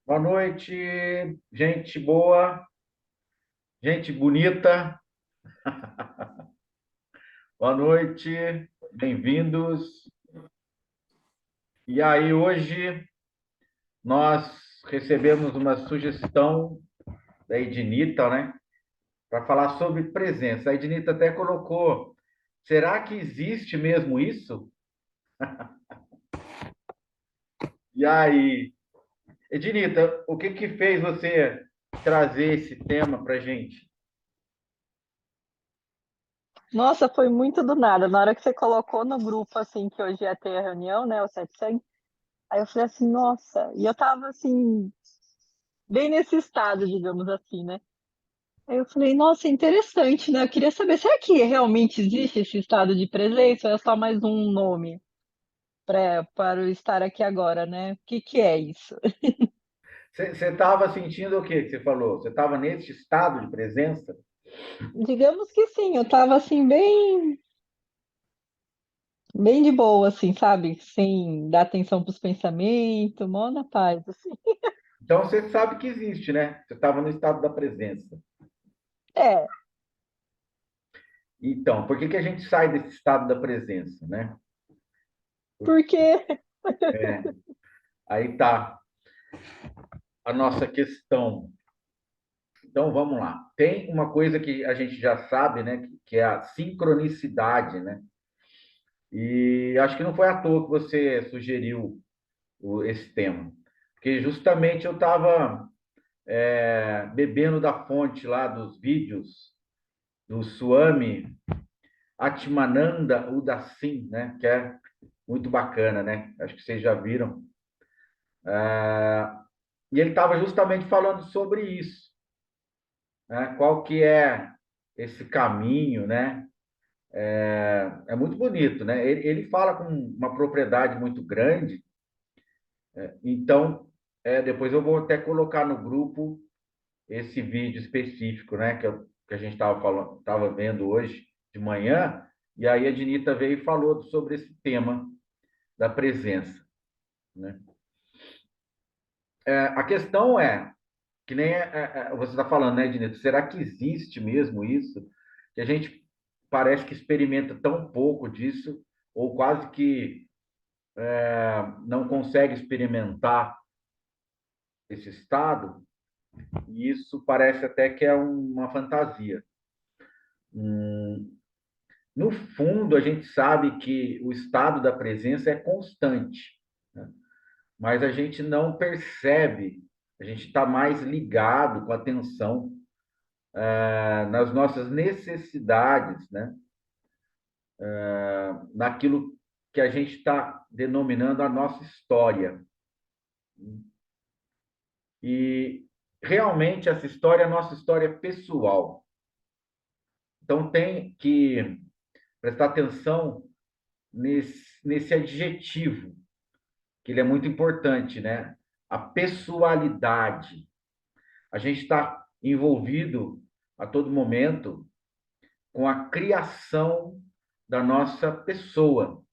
Boa noite, gente boa, gente bonita. Boa noite, bem-vindos. E aí, hoje nós recebemos uma sugestão da Ednita, né, para falar sobre presença. A Ednita até colocou: será que existe mesmo isso? E aí, Ednita, o que que fez você trazer esse tema para gente? Nossa, foi muito do nada. Na hora que você colocou no grupo, assim, que hoje ia ter a reunião, né, o 700, aí eu falei assim, nossa, e eu tava, assim, bem nesse estado, digamos assim, né? Aí eu falei, nossa, interessante, né? Eu queria saber, será que realmente existe esse estado de presença ou é só mais um nome para eu estar aqui agora, né? O que que é isso? Você estava sentindo o que você falou? Você estava nesse estado de presença? Digamos que sim, eu tava, assim, bem de boa, assim, sabe? Sem dar atenção pros pensamentos, mó na paz, assim. Então você sabe que existe, né? Você estava no estado da presença. É, Então, por que que a gente sai desse estado da presença, né? porque Aí tá a nossa questão. Então vamos lá. Tem uma coisa que a gente já sabe, né? Que é a sincronicidade, né? E acho que não foi à toa que você sugeriu esse tema, porque justamente eu estava bebendo da fonte lá dos vídeos do Swami Atmananda Udasin, né? Que é muito bacana, né? Acho que vocês já viram. E ele estava justamente falando sobre isso, né? Qual que é esse caminho, né? É muito bonito, né? Ele fala com uma propriedade muito grande, então depois eu vou até colocar no grupo esse vídeo específico, né? Que a gente estava falando, estava vendo hoje de manhã, e aí a Dinita veio e falou sobre esse tema da presença, né? A questão é que nem você está falando, né, Dinito? Será que existe mesmo isso? Que a gente parece que experimenta tão pouco disso, ou quase que não consegue experimentar esse estado, e isso parece até que é uma fantasia. Hum, no fundo, a gente sabe que o estado da presença é constante, né? Mas a gente não percebe, a gente está mais ligado com atenção nas nossas necessidades, né? Naquilo que a gente está denominando a nossa história. E realmente essa história é a nossa história pessoal. Então tem que prestar atenção nesse adjetivo, que ele é muito importante, né? A pessoalidade. A gente está envolvido a todo momento com a criação da nossa pessoa,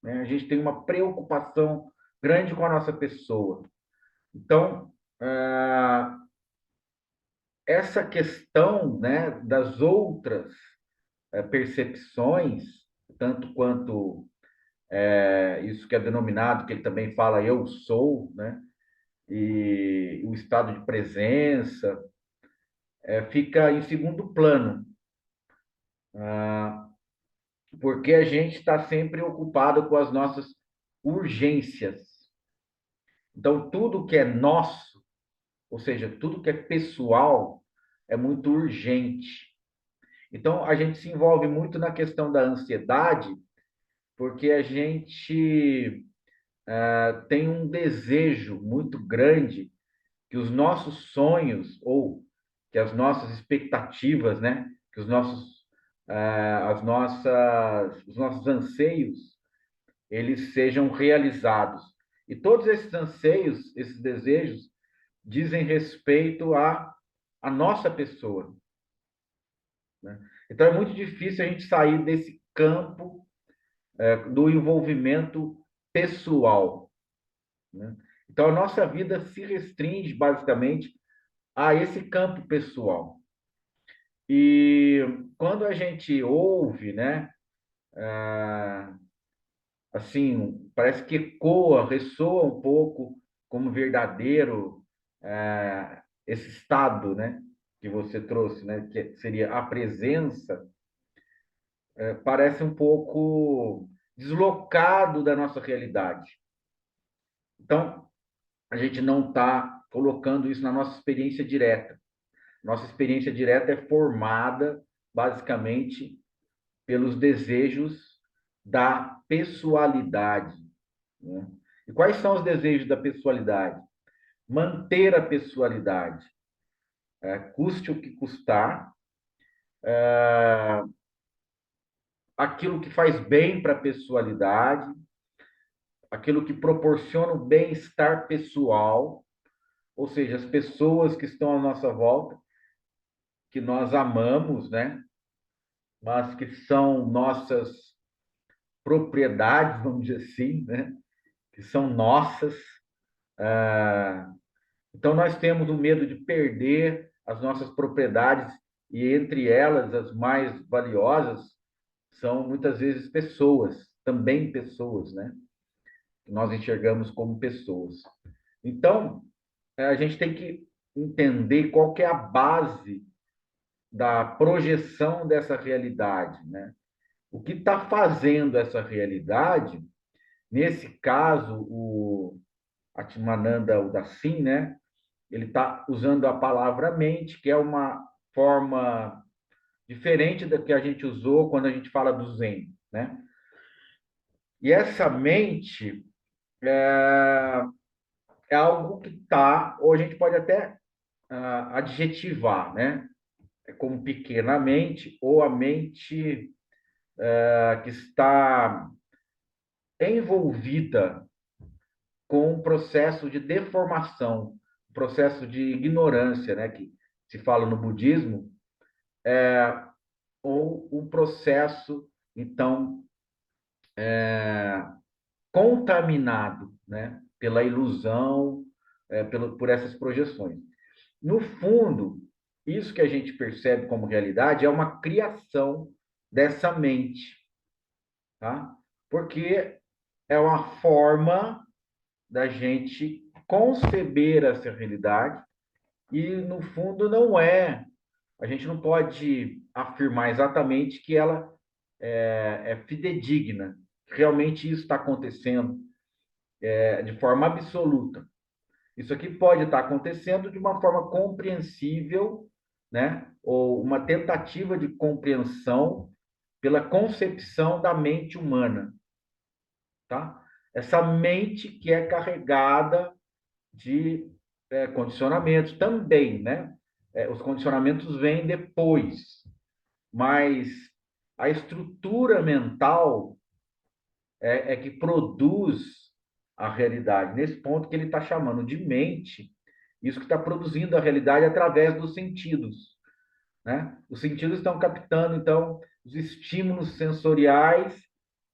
né? A gente tem uma preocupação grande com a nossa pessoa. Então, essa questão, né, das outras percepções, tanto quanto isso que é denominado, que ele também fala eu sou, né, e o estado de presença, fica em segundo plano, porque a gente está sempre ocupado com as nossas urgências. Então, tudo que é nosso, ou seja, tudo que é pessoal, é muito urgente. Então, a gente se envolve muito na questão da ansiedade, porque a gente tem um desejo muito grande que os nossos sonhos ou que as nossas expectativas, né, que os nossos anseios, eles sejam realizados. E todos esses anseios, esses desejos, dizem respeito à nossa pessoa, né? Então é muito difícil a gente sair desse campo do envolvimento pessoal, né? Então, a nossa vida se restringe basicamente a esse campo pessoal. E quando a gente ouve, né, assim, parece que ecoa, ressoa um pouco como verdadeiro esse estado, né, que você trouxe, né, que seria a presença, parece um pouco deslocado da nossa realidade. Então, a gente não está colocando isso na nossa experiência direta. Nossa experiência direta é formada, basicamente, pelos desejos da pessoalidade, né? E quais são os desejos da pessoalidade? Manter a pessoalidade, custe o que custar, aquilo que faz bem para a pessoalidade, aquilo que proporciona o bem-estar pessoal, ou seja, as pessoas que estão à nossa volta, que nós amamos, né? Mas que são nossas propriedades, vamos dizer assim, né? Que são nossas. Então, nós temos o medo de perder as nossas propriedades, e entre elas, as mais valiosas são muitas vezes pessoas, também pessoas, né? Que nós enxergamos como pessoas. Então, a gente tem que entender qual que é a base da projeção dessa realidade, né? O que está fazendo essa realidade, nesse caso, o Atmananda Udasin, né? Ele está usando a palavra mente, que é uma forma diferente da que a gente usou quando a gente fala do Zen, né? E essa mente é algo que está, ou a gente pode até adjetivar, né? É como pequena mente, ou a mente que está envolvida com um processo de deformação, um processo de ignorância, né? Que se fala no budismo, ou um processo, então, contaminado, né, pela ilusão, por essas projeções. No fundo, isso que a gente percebe como realidade é uma criação dessa mente, tá? Porque é uma forma da gente conceber essa realidade e, no fundo, não é. A gente não pode afirmar exatamente que ela é fidedigna. Realmente isso está acontecendo de forma absoluta. Isso aqui pode estar acontecendo de uma forma compreensível, né? Ou uma tentativa de compreensão pela concepção da mente humana, tá? Essa mente que é carregada de condicionamentos também, né? Os condicionamentos vêm depois, mas a estrutura mental é que produz a realidade. Nesse ponto que ele está chamando de mente, isso que está produzindo a realidade através dos sentidos, né? Os sentidos estão captando, então, os estímulos sensoriais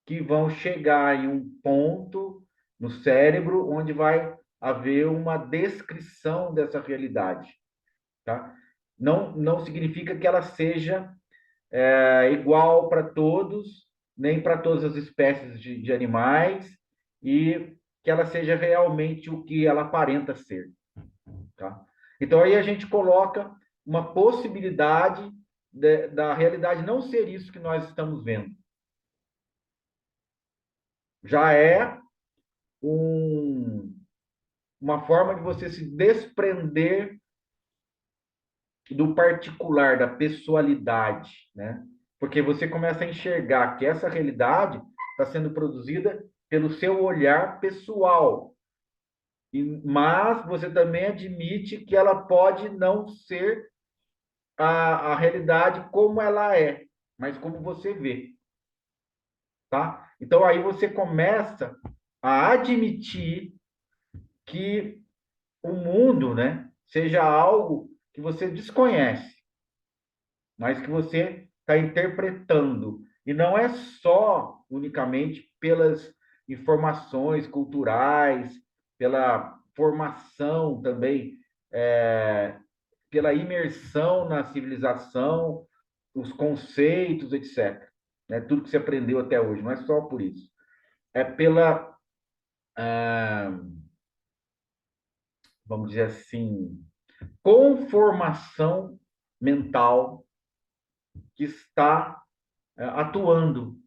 que vão chegar em um ponto no cérebro onde vai haver uma descrição dessa realidade, tá? Não significa que ela seja igual para todos, nem para todas as espécies de animais, e que ela seja realmente o que ela aparenta ser. Tá? Então, aí a gente coloca uma possibilidade da realidade não ser isso que nós estamos vendo. Já é uma forma de você se desprender do particular, da pessoalidade, né? Porque você começa a enxergar que essa realidade está sendo produzida pelo seu olhar pessoal. Mas você também admite que ela pode não ser a realidade como ela é, mas como você vê, tá? Então aí você começa a admitir que o mundo, né, seja algo que você desconhece, mas que você está interpretando. E não é só unicamente pelas informações culturais, pela formação também, pela imersão na civilização, os conceitos, etc. Né? Tudo que você aprendeu até hoje, não é só por isso. É pela, vamos dizer assim, conformação mental que está atuando,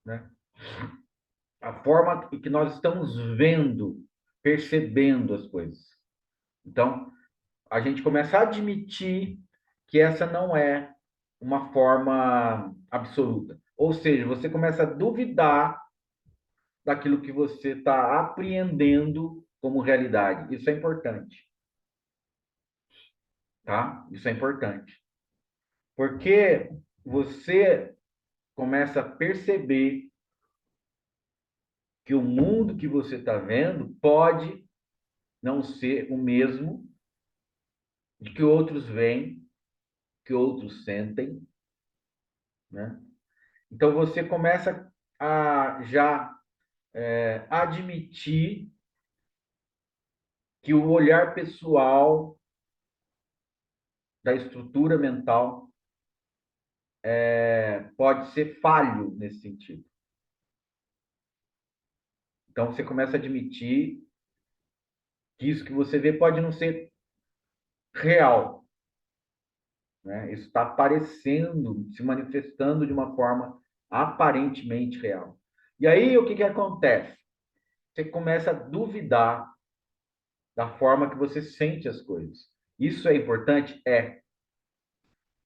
né? A forma que nós estamos vendo, percebendo as coisas. Então, a gente começa a admitir que essa não é uma forma absoluta. Ou seja, você começa a duvidar daquilo que você está apreendendo como realidade. Isso é importante, tá? Isso é importante. Porque você começa a perceber que o mundo que você está vendo pode não ser o mesmo de que outros veem, que outros sentem, né? Então você começa a já admitir que o olhar pessoal da estrutura mental pode ser falho nesse sentido. Então você começa a admitir que isso que você vê pode não ser real, né? Isso está aparecendo, se manifestando de uma forma aparentemente real. E aí o que que acontece? Você começa a duvidar da forma que você sente as coisas. Isso é importante? É.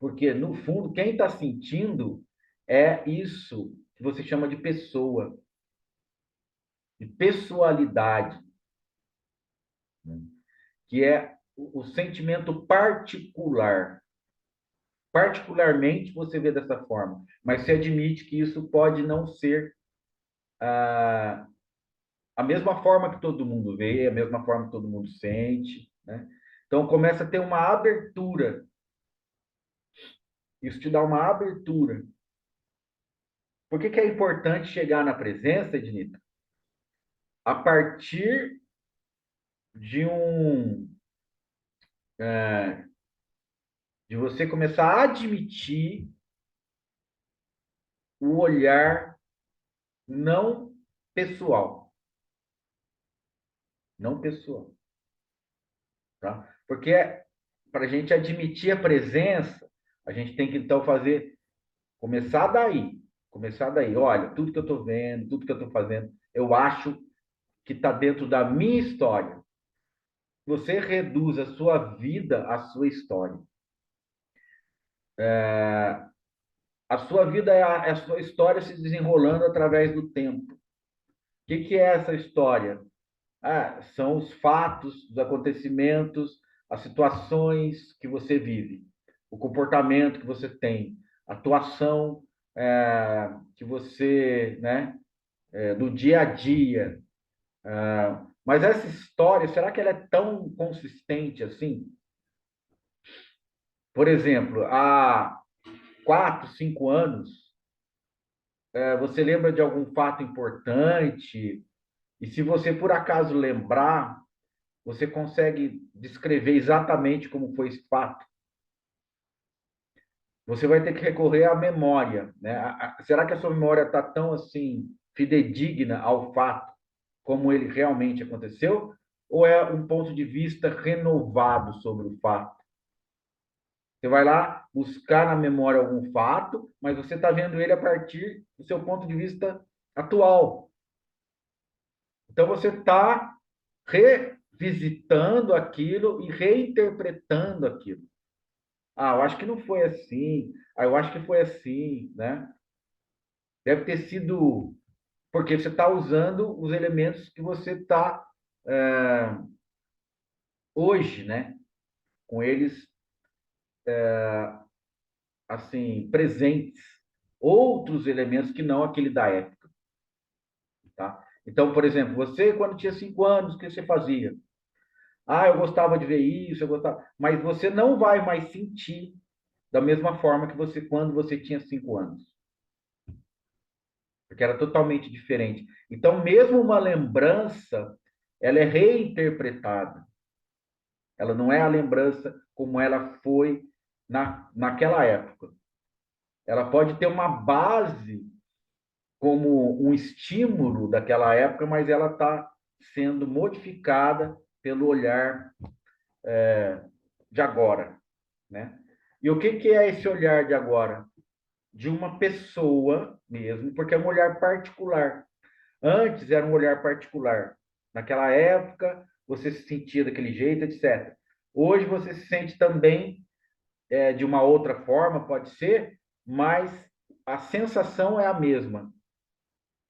Porque, no fundo, quem está sentindo é isso que você chama de pessoa, de pessoalidade, né? Que é o sentimento particular. Particularmente você vê dessa forma, mas você admite que isso pode não ser a mesma forma que todo mundo vê, a mesma forma que todo mundo sente, né? Então começa a ter uma abertura. Isso te dá uma abertura. Por que que é importante chegar na presença, Ednita? A partir de de você começar a admitir o olhar não pessoal, não pessoal, tá? Porque para a gente admitir a presença, a gente tem que então começar daí, começar daí. Olha, tudo que eu estou vendo, tudo que eu estou fazendo, eu acho que está dentro da minha história. Você reduz a sua vida à sua história. A sua vida é a sua história se desenrolando através do tempo. O que é essa história? São os fatos, os acontecimentos, as situações que você vive, o comportamento que você tem, a atuação que você, né, do dia a dia. Mas essa história, será que ela é tão consistente assim? Por exemplo, há 4, 5 anos, você lembra de algum fato importante? E se você por acaso lembrar, você consegue descrever exatamente como foi esse fato? Você vai ter que recorrer à memória, né? Será que a sua memória está tão assim fidedigna ao fato como ele realmente aconteceu? Ou é um ponto de vista renovado sobre o fato? Você vai lá buscar na memória algum fato, mas você está vendo ele a partir do seu ponto de vista atual. Então você está revisitando aquilo e reinterpretando aquilo. Eu acho que não foi assim. Eu acho que foi assim, né? Deve ter sido porque você está usando os elementos que você está hoje, né? Com eles assim presentes, outros elementos que não aquele da época, tá? Então, por exemplo, você quando tinha 5 anos, o que você fazia? Eu gostava de ver isso, eu gostava, mas você não vai mais sentir da mesma forma que você quando você tinha 5 anos, porque era totalmente diferente. Então, mesmo uma lembrança, ela é reinterpretada. Ela não é a lembrança como ela foi naquela época. Ela pode ter uma base como um estímulo daquela época, mas ela está sendo modificada pelo olhar de agora, né? E o que é esse olhar de agora? De uma pessoa mesmo, porque é um olhar particular. Antes era um olhar particular. Naquela época, você se sentia daquele jeito, etc. Hoje você se sente também de uma outra forma, pode ser, mas a sensação é a mesma.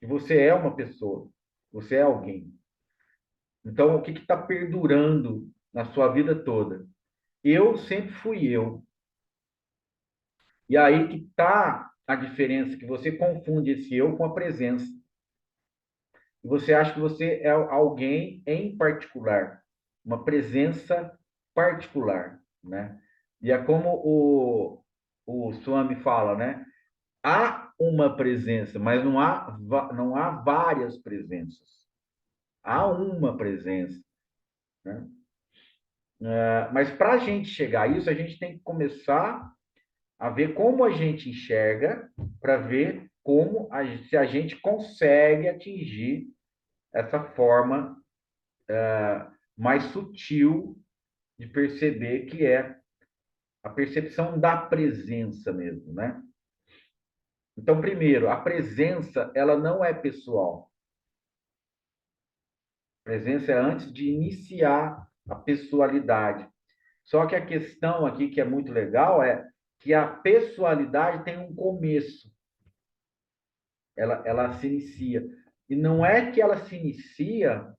Que você é uma pessoa, você é alguém. Então, o que está perdurando na sua vida toda? Eu sempre fui eu. E aí que está a diferença, que você confunde esse eu com a presença. E você acha que você é alguém em particular, uma presença particular, né? E é como o Swami fala, né? Há uma presença, mas não há várias presenças. Há uma presença, né? Mas para a gente chegar a isso, a gente tem que começar a ver como a gente enxerga, para ver se a gente consegue atingir essa forma mais sutil de perceber, que é a percepção da presença mesmo, né? Então, primeiro, a presença, ela não é pessoal. A presença é antes de iniciar a pessoalidade. Só que a questão aqui que é muito legal é que a pessoalidade tem um começo. Ela se inicia. E não é que ela se inicia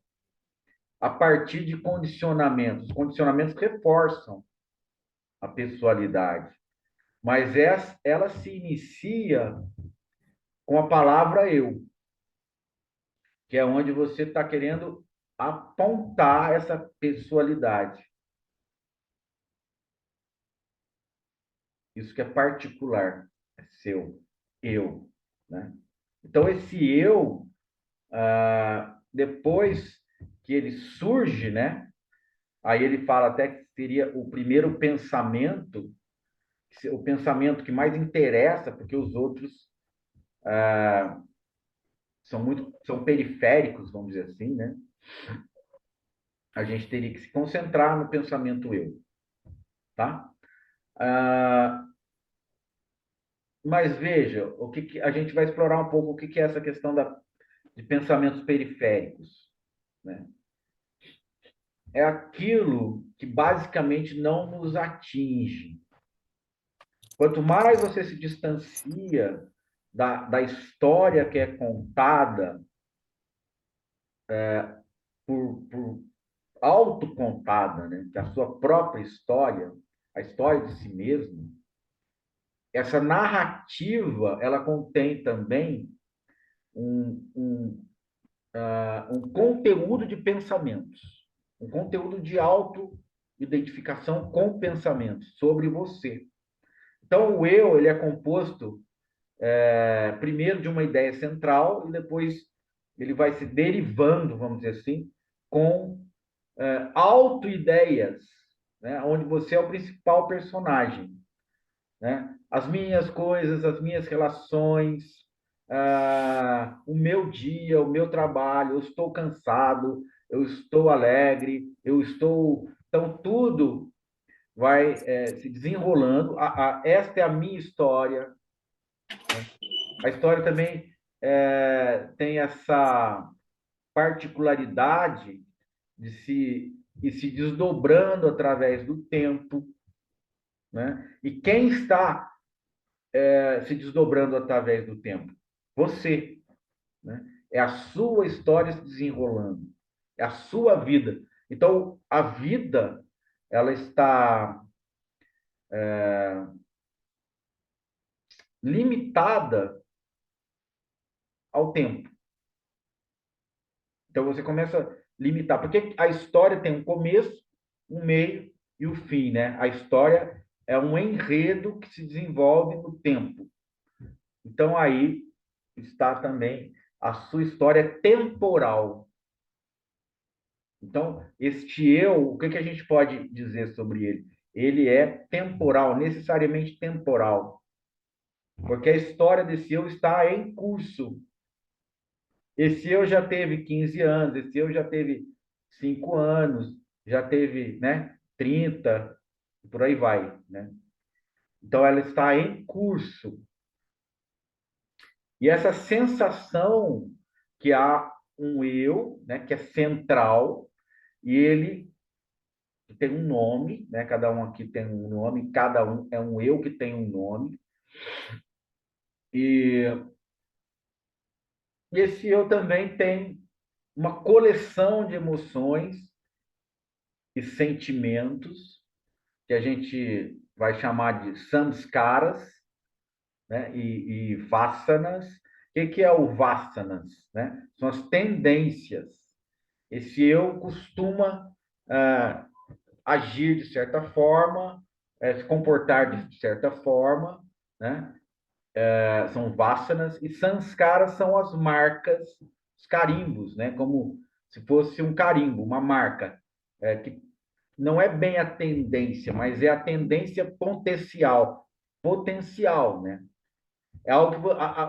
a partir de condicionamentos. Os condicionamentos reforçam a pessoalidade. Mas ela se inicia com a palavra eu, que é onde você está querendo apontar essa pessoalidade. Isso que é particular, é seu, eu, né? Então, esse eu, depois que ele surge, né? Aí ele fala até que seria o primeiro pensamento, o pensamento que mais interessa, porque os outros são periféricos, vamos dizer assim, né? A gente teria que se concentrar no pensamento eu, tá? Ah, mas veja, a gente vai explorar um pouco o que é essa questão de pensamentos periféricos, né? É aquilo que basicamente não nos atinge. Quanto mais você se distancia da história que é contada por autocontada, né? Da sua própria história, a história de si mesmo, essa narrativa, ela contém também um conteúdo de pensamentos, um conteúdo de auto-identificação com pensamentos sobre você. Então, o eu, ele é composto primeiro de uma ideia central e depois ele vai se derivando, vamos dizer assim, com auto-ideias, né? Onde você é o principal personagem, né? As minhas coisas, as minhas relações, o meu dia, o meu trabalho, eu estou cansado, eu estou alegre, eu estou. Então, tudo vai se desenrolando. Esta é a minha história. A história também tem essa particularidade de ir se desdobrando através do tempo, né? E quem está se desdobrando através do tempo? Você, né? É a sua história se desenrolando, é a sua vida. Então, a vida, ela está limitada ao tempo. Então, você começa a limitar, porque a história tem um começo, um meio e o fim, né? A história é um enredo que se desenvolve no tempo. Então, aí está também a sua história temporal. Então, este eu, o que que a gente pode dizer sobre ele? Ele é temporal, necessariamente temporal, porque a história desse eu está em curso. Esse eu já teve 15 anos, esse eu já teve 5 anos, já teve, né, 30, por aí vai, né? Então, ela está em curso. E essa sensação que há um eu, né, que é central, e ele tem um nome, né? Cada um aqui tem um nome, cada um é um eu que tem um nome. E esse eu também tem uma coleção de emoções e sentimentos que a gente vai chamar de samskaras, né? E vasanas. O que é o vasanas, né? São as tendências. Esse eu costuma ah, agir de certa forma, se comportar de certa forma, né? São vasanas, e sanskaras são as marcas, os carimbos, né? Como se fosse um carimbo, uma marca, que não é bem a tendência, mas é a tendência potencial, né? É algo que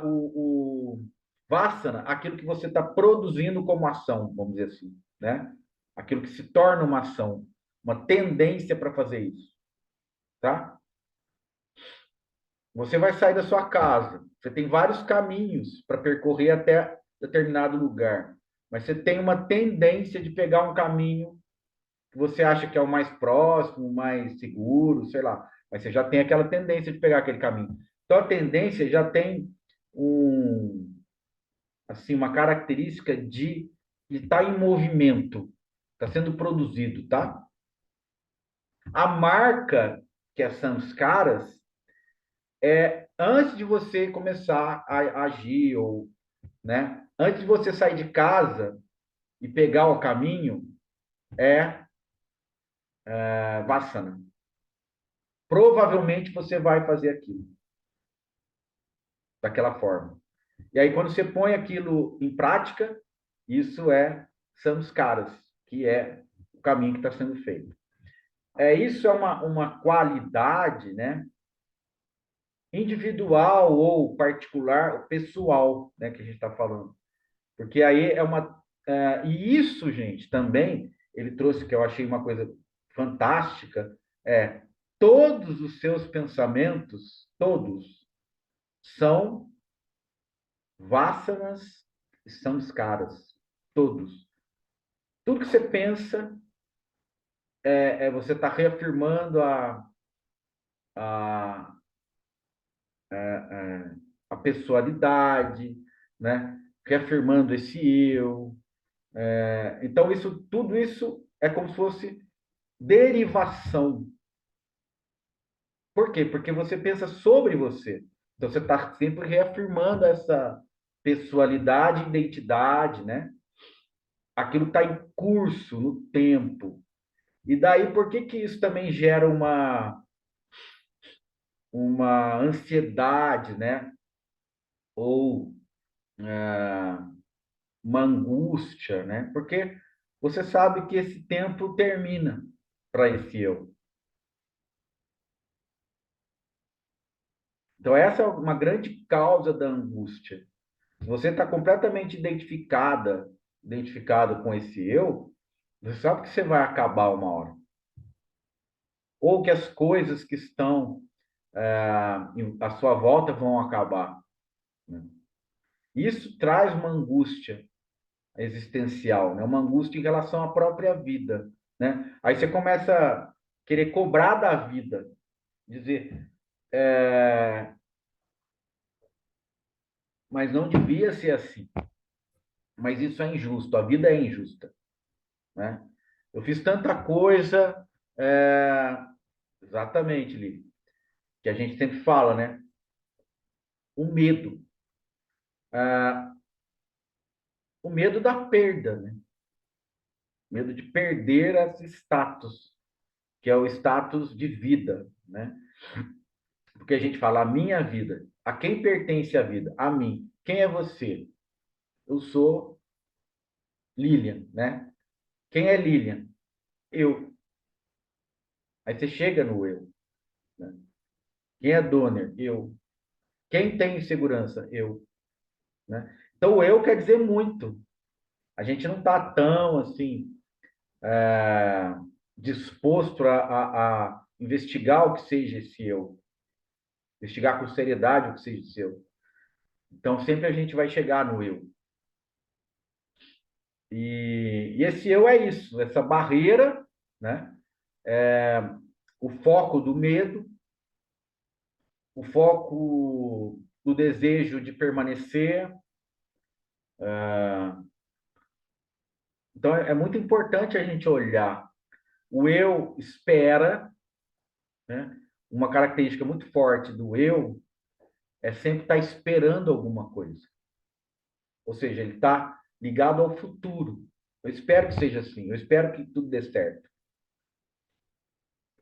o vasana, aquilo que você está produzindo como ação, vamos dizer assim, né? Aquilo que se torna uma ação, uma tendência para fazer isso, tá? Você vai sair da sua casa. Você tem vários caminhos para percorrer até determinado lugar. Mas você tem uma tendência de pegar um caminho que você acha que é o mais próximo, mais seguro, sei lá. Mas você já tem aquela tendência de pegar aquele caminho. Então a tendência já tem assim, uma característica de estar em movimento, está sendo produzido, tá? A marca, que é Samskaras, é antes de você começar a agir, ou, né? Antes de você sair de casa e pegar o caminho, é Vassana. Provavelmente você vai fazer aquilo, daquela forma. E aí, quando você põe aquilo em prática, isso é Samskaras, que é o caminho que está sendo feito. Isso é uma qualidade, né? Individual ou particular, pessoal, né, que a gente está falando. Porque aí é uma. E isso, gente, também, ele trouxe, que eu achei uma coisa fantástica, todos os seus pensamentos, todos, são vassanas e samskaras. Todos. Tudo que você pensa, você está reafirmando a, a pessoalidade, né? Reafirmando esse eu. Então, tudo isso é como se fosse derivação. Por quê? Porque você pensa sobre você. Então, você está sempre reafirmando essa pessoalidade, identidade, né? Aquilo está em curso, no tempo. E daí, por que que isso também gera uma ansiedade, né? Ou uma angústia, né? Porque você sabe que esse tempo termina para esse eu. Então, essa é uma grande causa da angústia. Se você está completamente identificado com esse eu, você sabe que você vai acabar uma hora. Ou que as coisas que estão à sua volta vão acabar, né? Isso traz uma angústia existencial, né? Uma angústia em relação à própria vida, né? Aí você começa a querer cobrar da vida, dizer, mas não devia ser assim. Mas isso é injusto, a vida é injusta, né? Eu fiz tanta coisa, é, exatamente, Li, que a gente sempre fala, né? O medo, é, o medo da perda, né? Medo de perder esse status, que é o status de vida, né? Porque a gente fala a minha vida, a quem pertence a vida? A mim. Quem é você? Eu sou Lilian, né? Quem é Lilian? Eu. Aí você chega no eu, né? Quem é Donner? Eu. Quem tem insegurança? Eu, né? Então, o eu quer dizer muito. A gente não está tão, assim, disposto a investigar o que seja esse eu. Investigar com seriedade o que seja esse eu. Então, sempre a gente vai chegar no eu. E esse eu é isso, essa barreira, né? O foco do medo, o foco do desejo de permanecer. Então, é muito importante a gente olhar. O eu espera, né? Uma característica muito forte do eu é sempre estar esperando alguma coisa. Ou seja, ele está ligado ao futuro. Eu espero que seja assim, eu espero que tudo dê certo.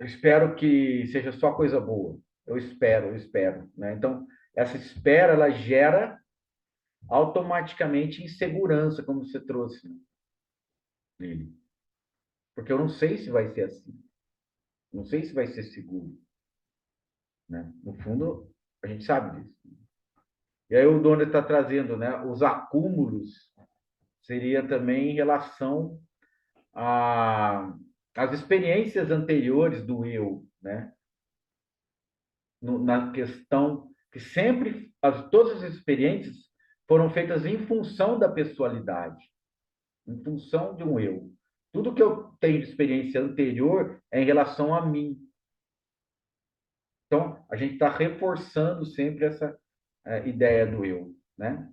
Eu espero que seja só coisa boa. Eu espero, né? Então, essa espera, ela gera automaticamente insegurança, como você trouxe, né, Lili. Porque eu não sei se vai ser assim. Não sei se vai ser seguro, né? No fundo, a gente sabe disso. E aí o dono está trazendo, né? Os acúmulos seria também em relação a, às experiências anteriores do eu, né? Na questão que sempre, todas as experiências foram feitas em função da pessoalidade, em função de um eu. Tudo que eu tenho de experiência anterior é em relação a mim. Então, a gente está reforçando sempre essa ideia do eu, né?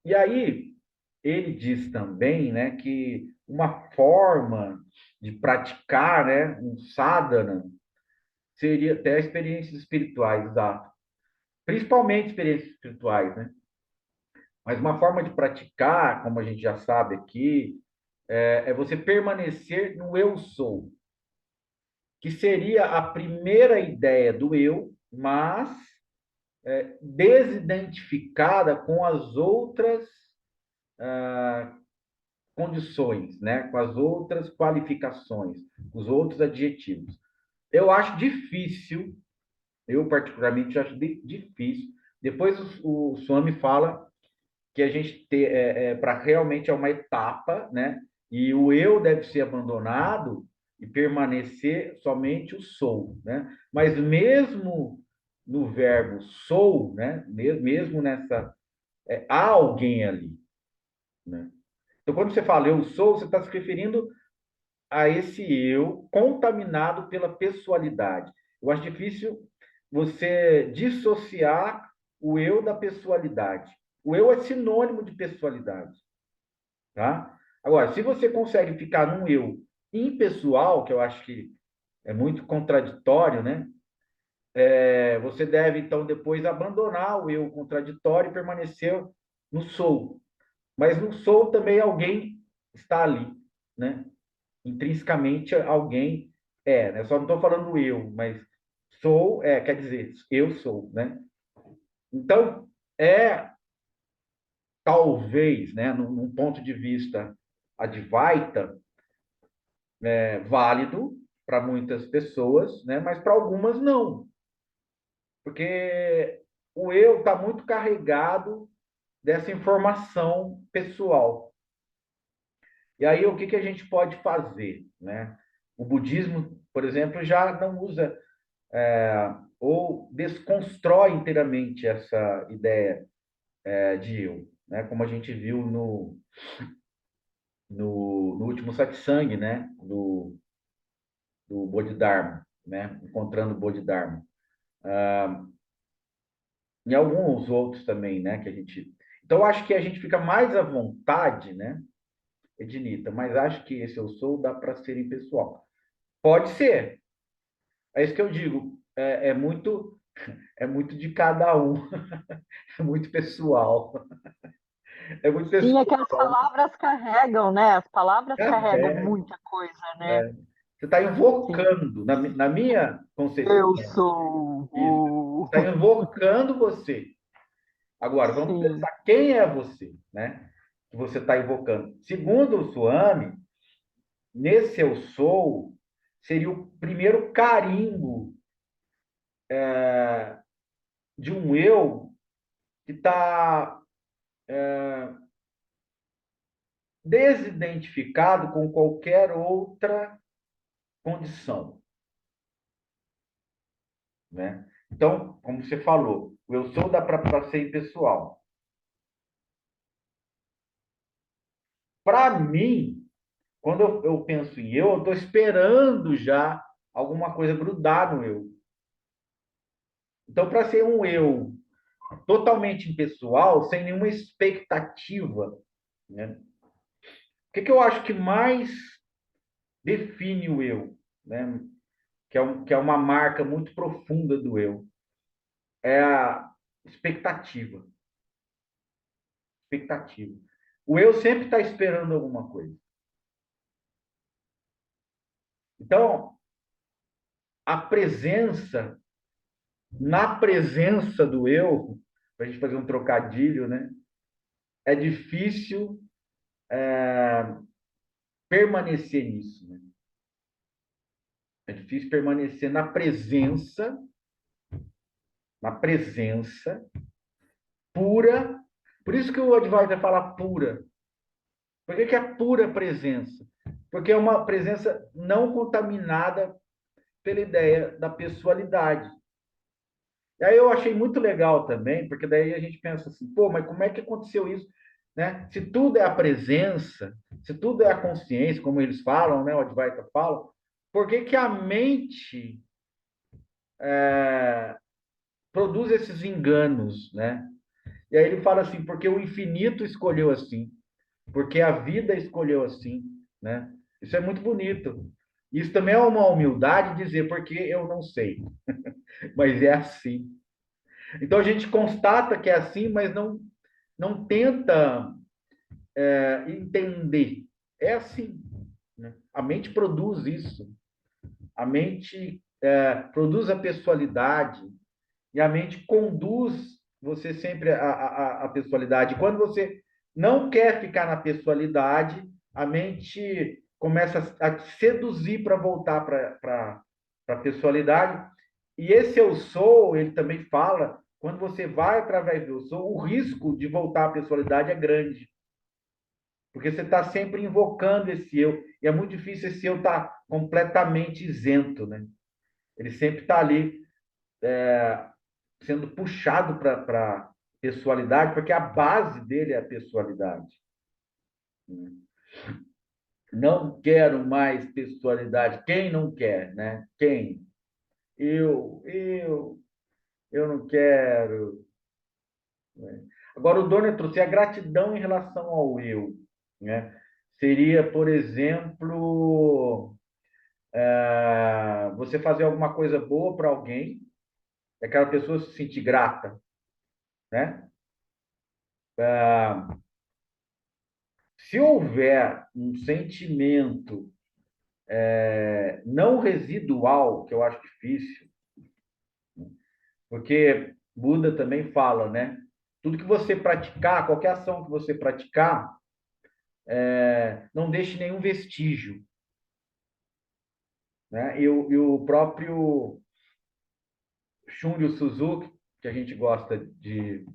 E aí, ele diz também, né, que uma forma de praticar, né, um sadhana seria até experiências espirituais, exato. Principalmente experiências espirituais, né? Mas uma forma de praticar, como a gente já sabe aqui, é você permanecer no eu sou, que seria a primeira ideia do eu, mas desidentificada com as outras condições, né? Com as outras qualificações, os outros adjetivos. Eu acho difícil, eu particularmente acho difícil. Depois o Swami fala que a gente ter, para realmente é uma etapa, né? E o eu deve ser abandonado e permanecer somente o sou, né? Mas mesmo no verbo sou, né? Mesmo nessa há alguém ali, né? Então, quando você fala eu sou, você está se referindo a esse eu contaminado pela pessoalidade. Eu acho difícil você dissociar o eu da pessoalidade. O eu é sinônimo de pessoalidade, tá? Agora, se você consegue ficar num eu impessoal, que eu acho que é muito contraditório, né? Você deve, então, depois abandonar o eu contraditório e permanecer no sou. Mas no sou também alguém está ali, né? Intrinsecamente alguém né? Só não estou falando eu, mas sou, quer dizer, eu sou, né? Então, talvez, né, num ponto de vista advaita, válido para muitas pessoas, né, mas para algumas não, porque o eu está muito carregado dessa informação pessoal. E aí, o que que a gente pode fazer, né? O budismo, por exemplo, já não usa ou desconstrói inteiramente essa ideia de eu, né? Como a gente viu no último satsang, né? Do Bodhidharma, né? Encontrando o Bodhidharma. E alguns outros também, né? Que a gente... Então, eu acho que a gente fica mais à vontade, né, Ednita? Mas acho que esse eu sou dá para ser impessoal. Pode ser. É isso que eu digo. É muito de cada um. É muito pessoal. É muito Sim, é que as pessoal. palavras carregam, né? As palavras carregam Café. muita coisa, né? Você está Sim. invocando, na minha concepção, Eu sou isso. o. Está invocando você. Agora, vamos Sim. pensar quem é você, né? Que você está invocando. Segundo o Swami, nesse eu sou, seria o primeiro carimbo de um eu que está desidentificado com qualquer outra condição, né? Então, como você falou, o eu sou dá para ser impessoal. Para mim, quando eu penso em eu estou esperando já alguma coisa grudar no eu. Então, para ser um eu totalmente impessoal, sem nenhuma expectativa, né? O que eu acho que mais define o eu, né? Que é uma marca muito profunda do eu, é a expectativa. Expectativa. O eu sempre está esperando alguma coisa. Então, a presença, na presença do eu, para a gente fazer um trocadilho, né? É difícil permanecer nisso, né? É difícil permanecer na presença pura. Por isso que o Advaita fala pura. Por que é pura presença? Porque é uma presença não contaminada pela ideia da pessoalidade. E aí eu achei muito legal também, porque daí a gente pensa assim, pô, mas como é que aconteceu isso? Né? Se tudo é a presença, se tudo é a consciência, como eles falam, né? O Advaita fala, por que que a mente produz esses enganos, né? E aí ele fala assim, porque o infinito escolheu assim, porque a vida escolheu assim, né? Isso é muito bonito. Isso também é uma humildade dizer, porque eu não sei, mas é assim. Então a gente constata que é assim, mas não tenta entender. É assim, né? A mente produz isso. A mente produz a pessoalidade e a mente conduz você sempre a pessoalidade. Quando você não quer ficar na pessoalidade, a mente começa a te seduzir para voltar para a pessoalidade. E esse eu sou, ele também fala, quando você vai através do eu sou, o risco de voltar à pessoalidade é grande. Porque você está sempre invocando esse eu. E é muito difícil esse eu estar completamente isento, né? Ele sempre está ali sendo puxado para a pessoalidade, porque a base dele é a pessoalidade. Não quero mais pessoalidade. Quem não quer, né? Quem? Eu não quero. Né? Agora, o Donner trouxe a gratidão em relação ao eu, né? Seria, por exemplo, você fazer alguma coisa boa para alguém, aquela pessoa se sentir grata, né? Se houver um sentimento não residual, que eu acho difícil, porque Buda também fala, né? Tudo que você praticar, qualquer ação que você praticar, não deixe nenhum vestígio, né? E o próprio Shunryu Suzuki, que a gente gosta de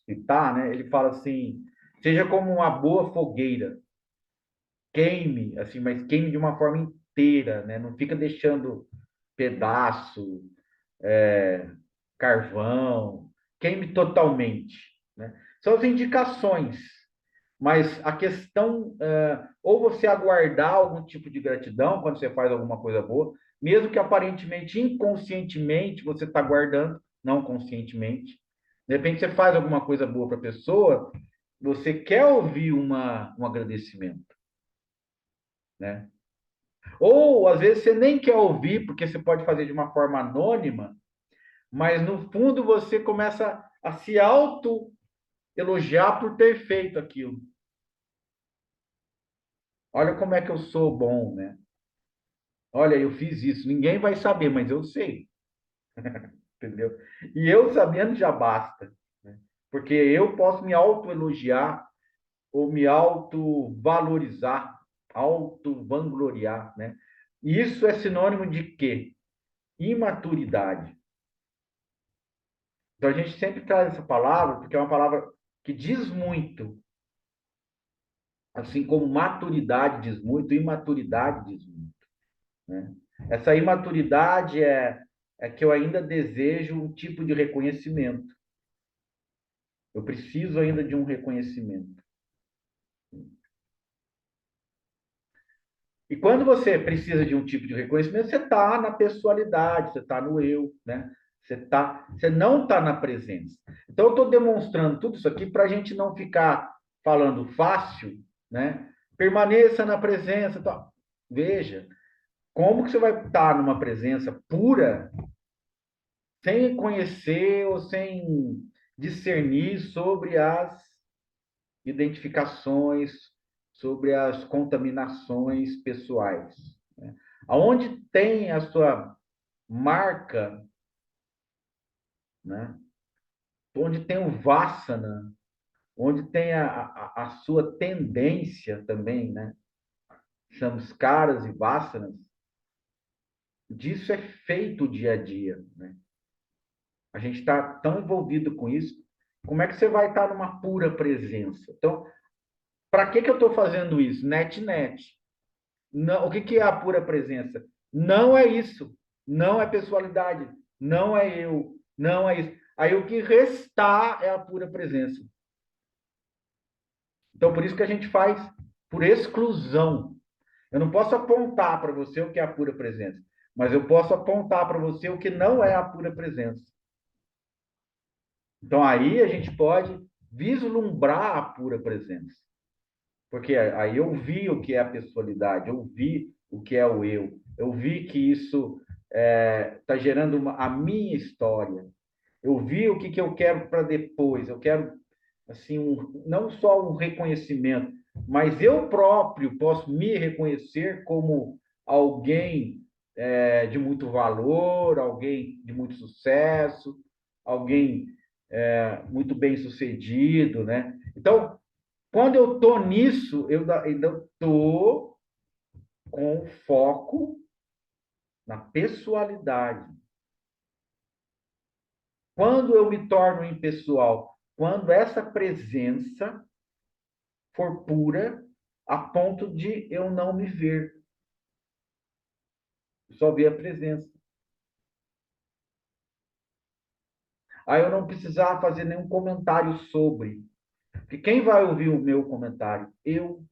citar, né? Ele fala assim: seja como uma boa fogueira, queime, assim, mas queime de uma forma inteira, né? Não fica deixando pedaço, carvão, queime totalmente, né? São as indicações, mas a questão, ou você aguardar algum tipo de gratidão quando você faz alguma coisa boa, mesmo que aparentemente inconscientemente você está guardando, não conscientemente. De repente você faz alguma coisa boa para a pessoa, você quer ouvir um agradecimento, né? Ou às vezes você nem quer ouvir, porque você pode fazer de uma forma anônima, mas no fundo você começa a se auto elogiar por ter feito aquilo. Olha como é que eu sou bom, né? Olha, eu fiz isso. Ninguém vai saber, mas eu sei, entendeu? E eu sabendo já basta, né? Porque eu posso me autoelogiar ou me autovalorizar, auto-vangloriar, né? Isso é sinônimo de quê? Imaturidade. Então a gente sempre traz essa palavra porque é uma palavra que diz muito, assim como maturidade diz muito, imaturidade diz muito, né? Essa imaturidade é que eu ainda desejo um tipo de reconhecimento. Eu preciso ainda de um reconhecimento. E quando você precisa de um tipo de reconhecimento, você está na pessoalidade, você está no eu, né? Você não está na presença. Então, eu estou demonstrando tudo isso aqui para a gente não ficar falando fácil, né? Permaneça na presença. Tá. Veja, como que você vai estar numa presença pura sem conhecer ou sem discernir sobre as identificações, sobre as contaminações pessoais, né? Aonde tem a sua marca, né? Onde tem o vassana, onde tem a sua tendência também, né? Samskaras e vassanas, disso é feito o dia a dia, né? A gente está tão envolvido com isso, como é que você vai estar numa pura presença? Então, para que eu estou fazendo isso? Net. Não, o que, que é a pura presença? Não é isso. Não é pessoalidade. Não é eu. Não é isso. Aí o que restar é a pura presença. Então, por isso que a gente faz por exclusão. Eu não posso apontar para você o que é a pura presença, mas eu posso apontar para você o que não é a pura presença. Então, aí a gente pode vislumbrar a pura presença. Porque aí eu vi o que é a pessoalidade, eu vi o que é o eu vi que isso está gerando a minha história, eu vi o que, que eu quero para depois, eu quero assim não só um reconhecimento, mas eu próprio posso me reconhecer como alguém de muito valor, alguém de muito sucesso, alguém muito bem sucedido, né? Então, quando eu estou nisso, eu ainda estou com foco na pessoalidade. Quando eu me torno impessoal, quando essa presença for pura, a ponto de eu não me ver, só ver a presença. Aí eu não precisar fazer nenhum comentário sobre. Porque quem vai ouvir o meu comentário? Eu.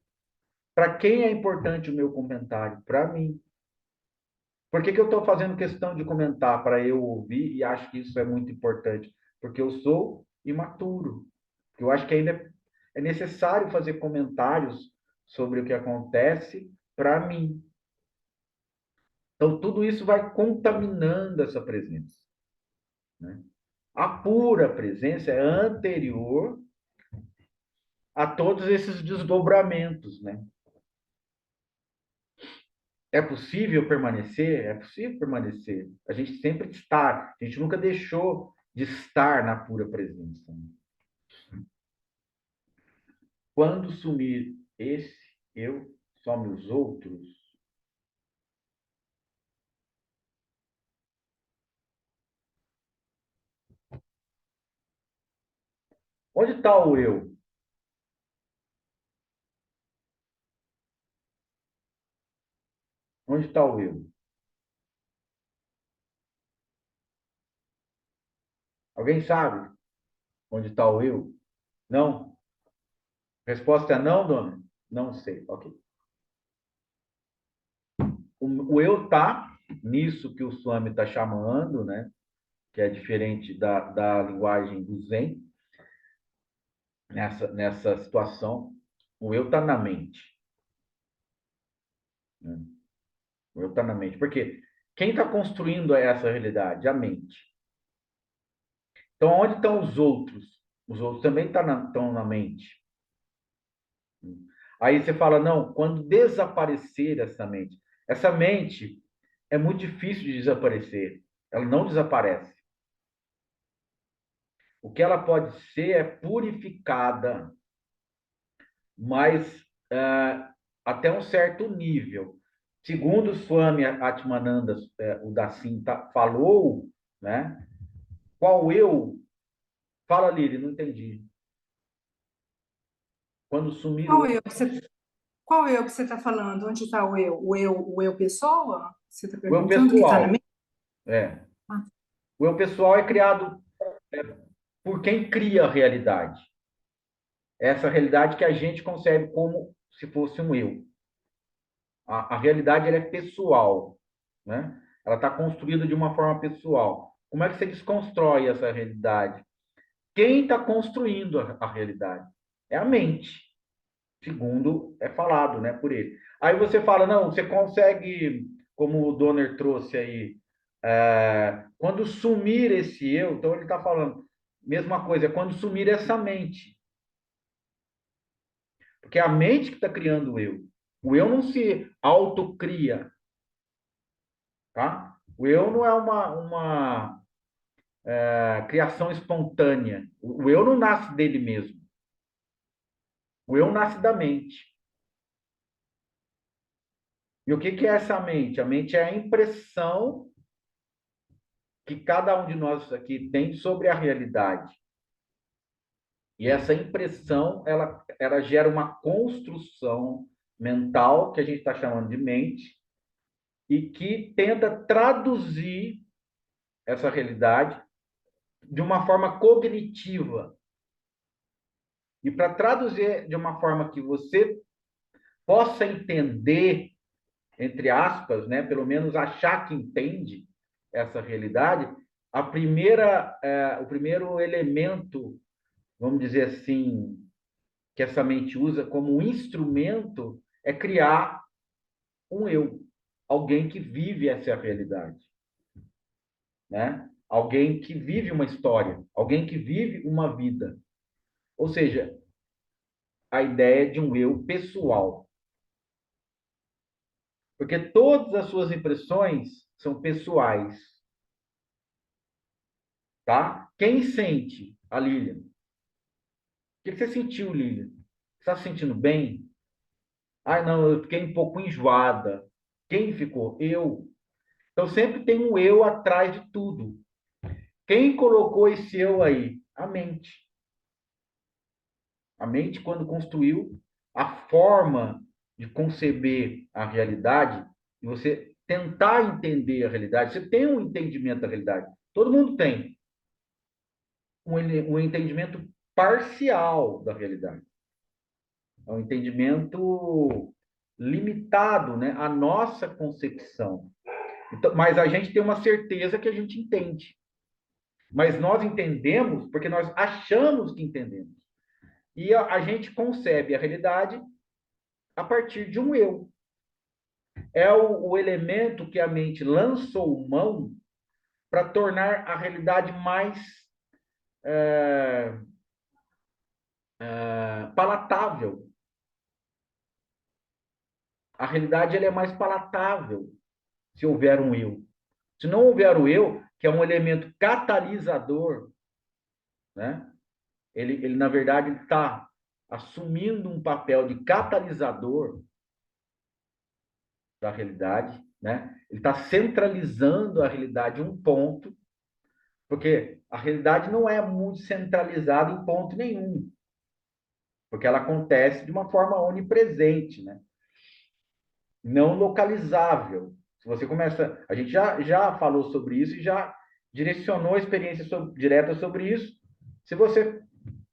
Para quem é importante o meu comentário? Para mim. Por que, que eu estou fazendo questão de comentar para eu ouvir e acho que isso é muito importante? Porque eu sou imaturo. Eu acho que ainda é necessário fazer comentários sobre o que acontece para mim. Então, tudo isso vai contaminando essa presença, né? A pura presença é anterior a todos esses desdobramentos, né? É possível permanecer? É possível permanecer. A gente sempre está, a gente nunca deixou de estar na pura presença. Quando sumir esse eu, some os outros. Onde está o eu? Onde está o eu? Alguém sabe onde está o eu? Não? Resposta é não, dona? Não sei. Ok. O eu está nisso que o Swami está chamando, né? Que é diferente da linguagem do Zen, nessa situação. O eu está na mente, né? O eu está na mente. Porque quem está construindo essa realidade? A mente. Então, onde estão os outros? Os outros também estão na mente. Aí você fala, não, quando desaparecer essa mente é muito difícil de desaparecer. Ela não desaparece. O que ela pode ser é purificada, mas até um certo nível. Segundo Swami Atmananda, o Dassim falou, né? Qual eu? Fala, Lili, não entendi. Quando sumir o Qual eu. eu que você, qual eu que você está falando? Onde está o eu? O eu pessoa? Você está O eu perguntando que está na pessoal. mente? É. Ah, O eu pessoal é criado por quem cria a realidade. Essa realidade que a gente concebe como se fosse um eu. A realidade ela é pessoal, né? Ela está construída de uma forma pessoal. Como é que você desconstrói essa realidade? Quem está construindo a realidade? É a mente, segundo é falado, né, por ele. Aí você fala, não, você consegue, como o Donner trouxe aí, quando sumir esse eu, então ele está falando, mesma coisa, é quando sumir essa mente. Porque é a mente que está criando o eu. O eu não se autocria, tá? O eu não é uma criação espontânea. O eu não nasce dele mesmo. O eu nasce da mente. E o que que é essa mente? A mente é a impressão que cada um de nós aqui tem sobre a realidade. E essa impressão, ela gera uma construção mental, que a gente está chamando de mente, e que tenta traduzir essa realidade de uma forma cognitiva. E para traduzir de uma forma que você possa entender, entre aspas, né, pelo menos achar que entende essa realidade, o primeiro elemento, vamos dizer assim, que essa mente usa como um instrumento é criar um eu, alguém que vive essa realidade, né? Alguém que vive uma história, alguém que vive uma vida. Ou seja, a ideia de um eu pessoal. Porque todas as suas impressões são pessoais, tá? Quem sente? A Lilian. O que você sentiu, Lilian? Você está se sentindo bem? Ah, não, eu fiquei um pouco enjoada. Quem ficou? Eu. Então sempre tem um eu atrás de tudo. Quem colocou esse eu aí? A mente. A mente, quando construiu a forma de conceber a realidade, e você tentar entender a realidade, você tem um entendimento da realidade. Todo mundo tem um entendimento parcial da realidade. É um entendimento limitado, né? A nossa concepção. Então, mas a gente tem uma certeza que a gente entende. Mas nós entendemos porque nós achamos que entendemos. E a gente concebe a realidade a partir de um eu. É o elemento que a mente lançou mão para tornar a realidade mais palatável. A realidade ela é mais palatável se houver um eu. Se não houver o eu, que é um elemento catalisador, né? Ele na verdade, está assumindo um papel de catalisador da realidade, né? Ele está centralizando a realidade em um ponto, porque a realidade não é muito centralizada em ponto nenhum, porque ela acontece de uma forma onipresente, né? Não localizável. Se você começa, a gente já falou sobre isso e já direcionou a experiência direta sobre isso. Se você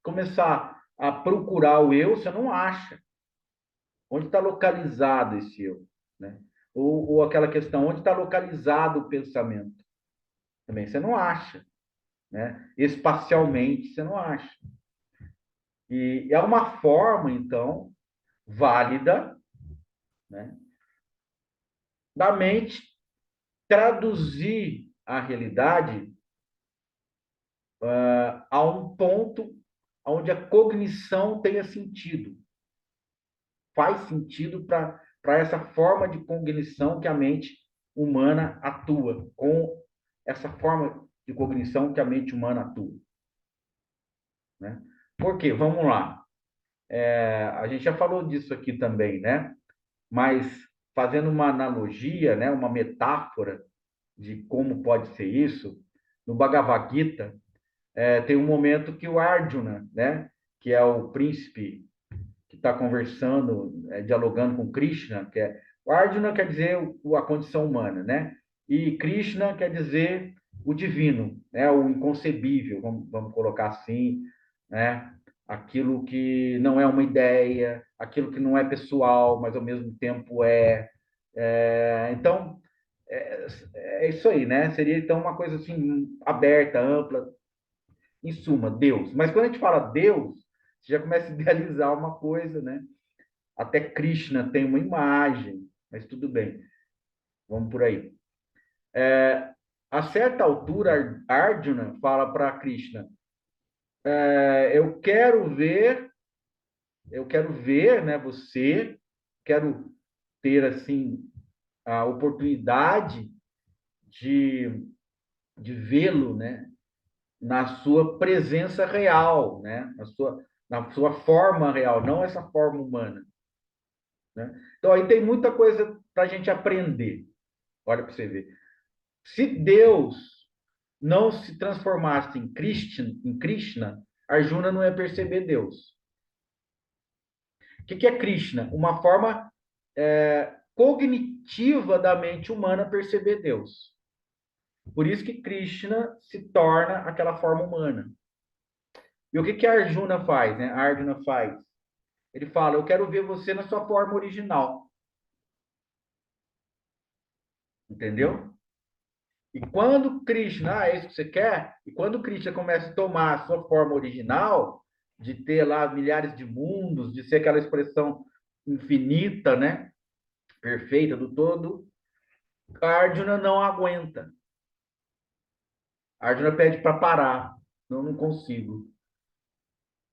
começar a procurar o eu, você não acha. Onde está localizado esse eu? Né? Ou aquela questão, onde está localizado o pensamento? Também você não acha. Né? Espacialmente, você não acha. E é uma forma, então, válida, né, da mente traduzir a realidade a um ponto onde a cognição tenha sentido. Faz sentido para essa forma de cognição que a mente humana atua, com essa forma de cognição que a mente humana atua. Né? Por quê? Vamos lá. A gente já falou disso aqui também, né? mas fazendo uma analogia, né, uma metáfora de como pode ser isso, no Bhagavad Gita, tem um momento que o Arjuna, né, que é o príncipe que está conversando, dialogando com Krishna, o Arjuna quer dizer a condição humana, né? E Krishna quer dizer o divino, né? O inconcebível, vamos colocar assim, né? Aquilo que não é uma ideia, aquilo que não é pessoal, mas ao mesmo tempo então, é, é isso aí, né? Seria então uma coisa assim aberta, ampla, em suma, Deus. Mas quando a gente fala Deus, você já começa a idealizar uma coisa, né? Até Krishna tem uma imagem, mas tudo bem, vamos por aí. A certa altura, Arjuna fala para Krishna: eu quero ver, né, você, quero ter assim a oportunidade de, de vê-lo, né, na sua presença real, né, na sua forma real, não essa forma humana, né? Então aí tem muita coisa para a gente aprender. Olha para você ver. Se Deus não se transformasse em Krishna, Arjuna não ia perceber Deus. O que é Krishna? Uma forma cognitiva da mente humana perceber Deus. Por isso que Krishna se torna aquela forma humana. E o que Arjuna faz, né? Arjuna faz. Ele fala: eu quero ver você na sua forma original. Entendeu? E quando Krishna, é isso que você quer? E quando Krishna começa a tomar a sua forma original, de ter lá milhares de mundos, de ser aquela expressão infinita, né? Perfeita do todo, Arjuna não aguenta. Arjuna pede para parar. Não consigo,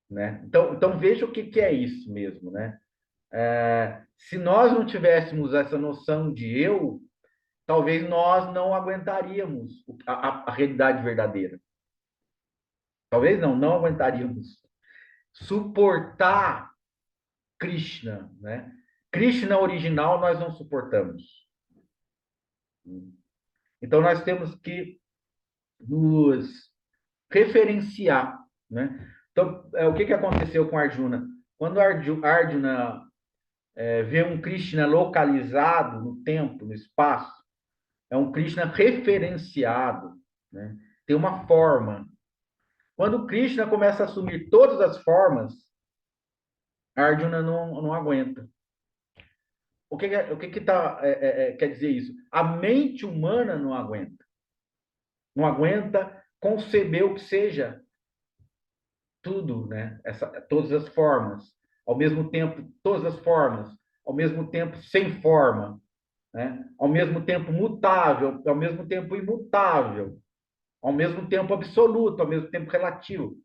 né? Então veja o que é isso mesmo, né? Se nós não tivéssemos essa noção de eu, talvez nós não aguentaríamos a realidade verdadeira. Talvez não aguentaríamos suportar Krishna, né? Krishna original nós não suportamos. Então nós temos que nos referenciar, né? Então, o que aconteceu com Arjuna? Quando Arjuna vê um Krishna localizado no tempo, no espaço, é um Krishna referenciado, né? Tem uma forma. Quando Krishna começa a assumir todas as formas, Arjuna não aguenta. Quer dizer isso? A mente humana não aguenta. Não aguenta conceber o que seja tudo, né? Todas as formas. Ao mesmo tempo, todas as formas. Ao mesmo tempo, sem forma. Né? Ao mesmo tempo, mutável. Ao mesmo tempo, imutável. Ao mesmo tempo, absoluto. Ao mesmo tempo, relativo.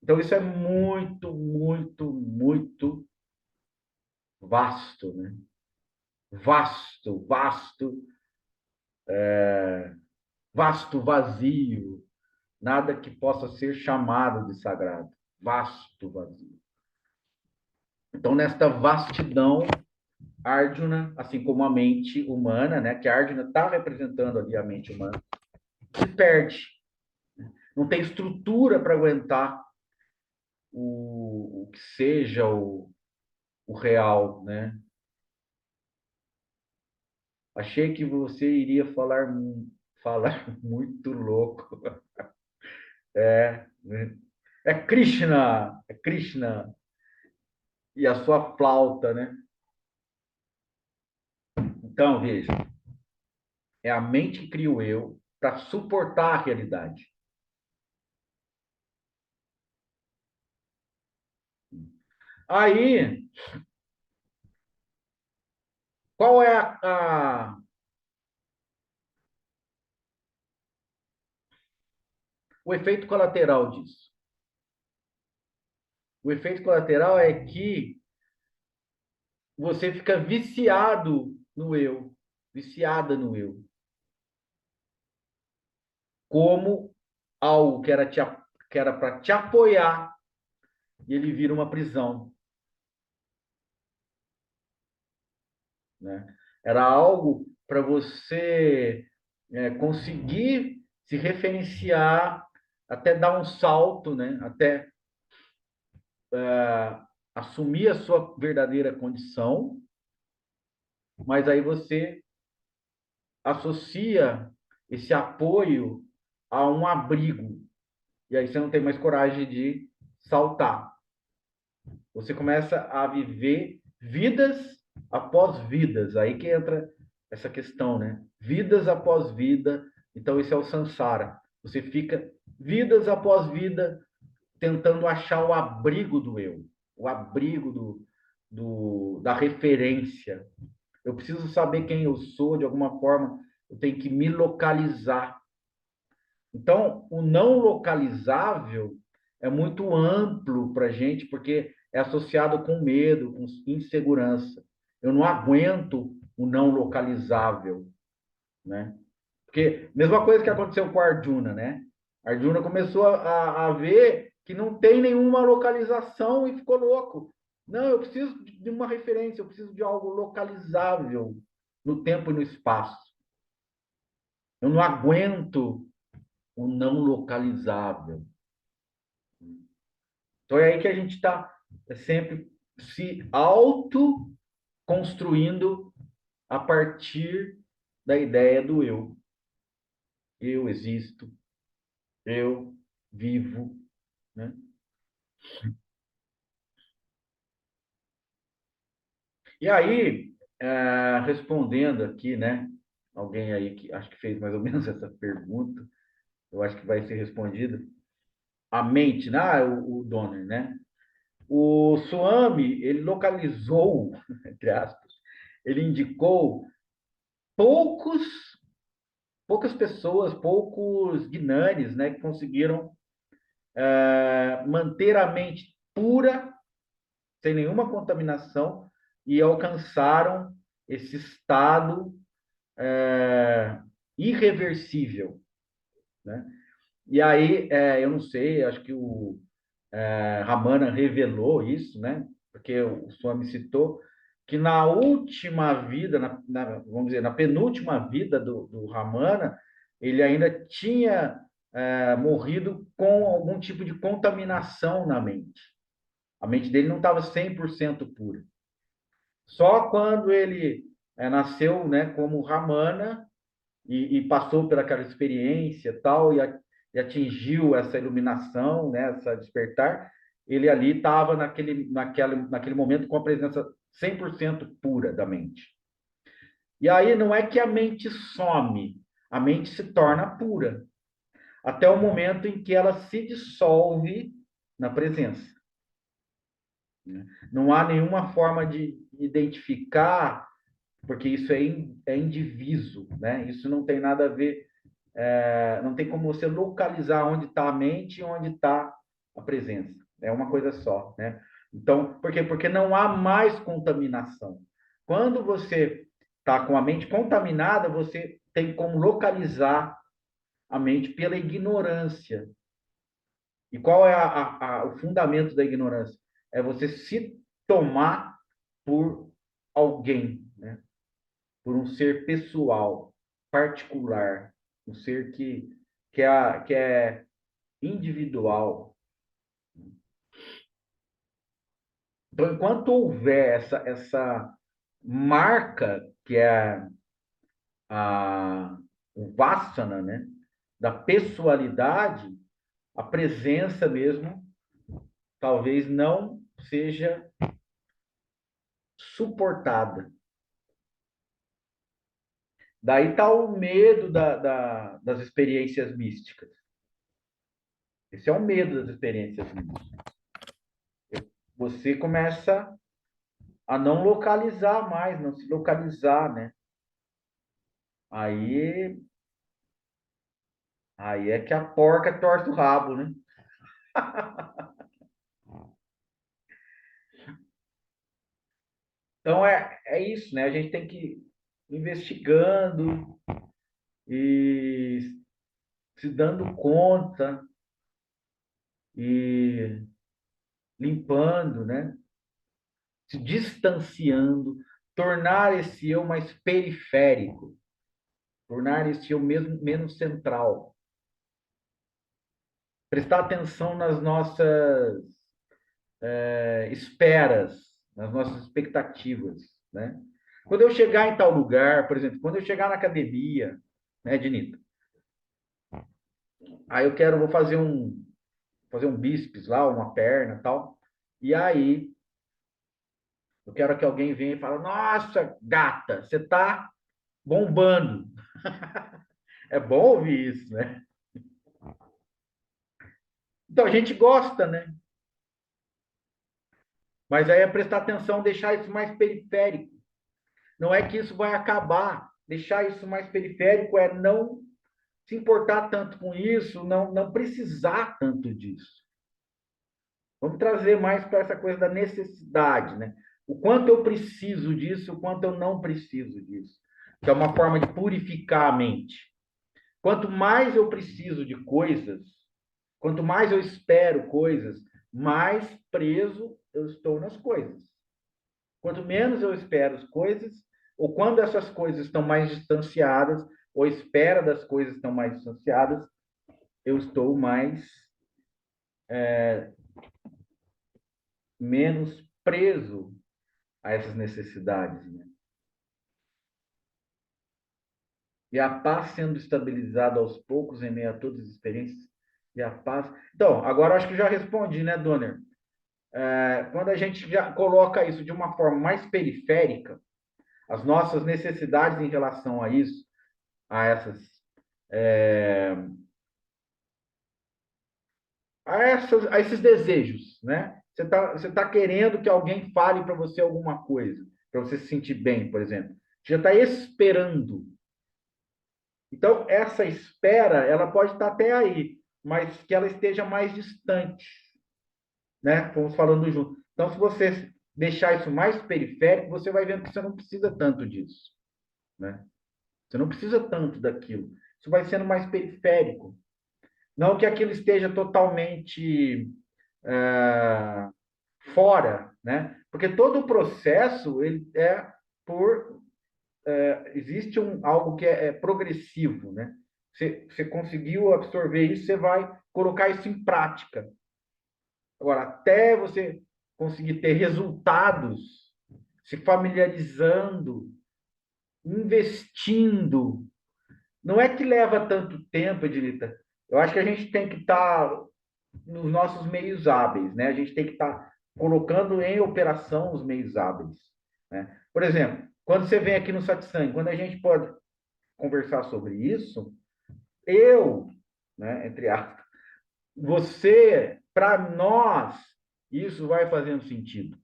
Então, isso é muito, muito, muito vasto, né? Vasto, vasto, vasto vazio, nada que possa ser chamado de sagrado, vasto vazio. Então, nesta vastidão, Arjuna, assim como a mente humana, né, que Arjuna está representando ali a mente humana, se perde. Não tem estrutura para aguentar o que seja o real, né? Achei que você iria falar muito louco. Né? É Krishna e a sua flauta, né? Então, veja, é a mente que cria o eu para suportar a realidade. Aí, qual é o efeito colateral disso? O efeito colateral é que você fica viciado no eu, viciada no eu, como algo que era para te apoiar e ele vira uma prisão. né? Era algo para você conseguir se referenciar, até dar um salto, né? Até assumir a sua verdadeira condição, mas aí você associa esse apoio a um abrigo, e aí você não tem mais coragem de saltar. Você começa a viver vidas após vidas, aí que entra essa questão, né? Vidas após vida, então esse é o samsara. Você fica vidas após vida tentando achar o abrigo do eu, o abrigo da referência. Eu preciso saber quem eu sou, de alguma forma, eu tenho que me localizar. Então, o não localizável é muito amplo para a gente, porque é associado com medo, com insegurança. Eu não aguento o não localizável, né? Porque, mesma coisa que aconteceu com a Arjuna, né? A Arjuna começou a ver que não tem nenhuma localização e ficou louco. Não, eu preciso de uma referência, eu preciso de algo localizável no tempo e no espaço. Eu não aguento o não localizável. Então é aí que a gente está sempre se auto-construindo a partir da ideia do eu. Eu existo, eu vivo, né? E aí, respondendo aqui, né? Alguém aí que acho que fez mais ou menos essa pergunta, eu acho que vai ser respondida. A mente, né? O Donner, né? O Swami, ele localizou, entre aspas, ele indicou poucos, poucas pessoas, poucos gnanis, né, que conseguiram manter a mente pura, sem nenhuma contaminação, e alcançaram esse estado irreversível, né? E aí, eu não sei, acho que o Ramana revelou isso, né? Porque o Swami citou que na última vida, vamos dizer, na penúltima vida do Ramana, ele ainda tinha morrido com algum tipo de contaminação na mente. A mente dele não estava 100% pura. Só quando ele nasceu, né, como Ramana e passou por aquela experiência tal, e atingiu essa iluminação, né, essa despertar, ele ali estava naquele momento com a presença 100% pura da mente. E aí não é que a mente some, a mente se torna pura, até o momento em que ela se dissolve na presença. Não há nenhuma forma de identificar, porque isso é indiviso, né? Isso não tem nada a ver, não tem como você localizar onde está a mente e onde está a presença. É uma coisa só, né? Então, por quê? Porque não há mais contaminação. Quando você está com a mente contaminada, você tem como localizar a mente pela ignorância. E qual é o fundamento da ignorância? É você se tomar por alguém, né? Por um ser pessoal, particular, um ser que é individual. Então, enquanto houver essa marca, que é o Vassana, né? Da pessoalidade, a presença mesmo talvez não seja suportada. Daí está o medo das experiências místicas. Esse é o medo das experiências místicas. Você começa a não localizar mais, não se localizar, né? Aí, aí é que a porca torce o rabo, né? Então é isso, né? A gente tem que ir investigando e se dando conta e limpando, né? Se distanciando. tornar esse eu mais periférico, tornar esse eu mesmo menos central, prestar atenção nas nossas esperas, nas nossas expectativas, né? Quando eu chegar em tal lugar, por exemplo, quando eu chegar na academia, né, Dinito? Aí eu quero, vou fazer um bíceps lá, uma perna, tal. E aí eu quero que alguém venha e fale: "Nossa, gata, você tá bombando". É bom ouvir isso, né? Então a gente gosta, né? Mas aí é prestar atenção, deixar isso mais periférico. Não é que isso vai acabar. Deixar isso mais periférico é não se importar tanto com isso, não precisar tanto disso. Vamos trazer mais para essa coisa da necessidade, né? O quanto eu preciso disso, o quanto eu não preciso disso. Que é uma forma de purificar a mente. Quanto mais eu preciso de coisas, quanto mais eu espero coisas, mais preso eu estou nas coisas. Quanto menos eu espero as coisas, ou quando essas coisas estão mais distanciadas, ou a espera das coisas estão mais distanciadas, eu estou menos preso a essas necessidades, né? E a paz sendo estabilizada aos poucos em meio a todas as experiências, e a paz. Então, agora acho que já respondi, né, Donner? Quando a gente já coloca isso de uma forma mais periférica, as nossas necessidades em relação a isso, a essas, é, a esses desejos, né? Você tá querendo que alguém fale para você alguma coisa, para você se sentir bem, por exemplo. Você já está esperando. Então, essa espera, ela pode estar até aí, mas que ela esteja mais distante, né? Fomos falando junto. Então, se você deixar isso mais periférico, você vai vendo que você não precisa tanto disso, né? Você não precisa tanto daquilo. Isso vai sendo mais periférico. Não que aquilo esteja totalmente ah, fora, né? Porque todo o processo ele é por existe algo que é progressivo, né? Você conseguiu absorver isso, você vai colocar isso em prática. Agora, até você conseguir ter resultados, se familiarizando, investindo, não é que leva tanto tempo, Edilita. Eu acho que a gente tem que estar nos nossos meios hábeis, né? A gente tem que estar colocando em operação os meios hábeis, né? Por exemplo, quando você vem aqui no Satsang, quando a gente pode conversar sobre isso, eu, né, entre aspas, você, para nós, isso vai fazendo sentido.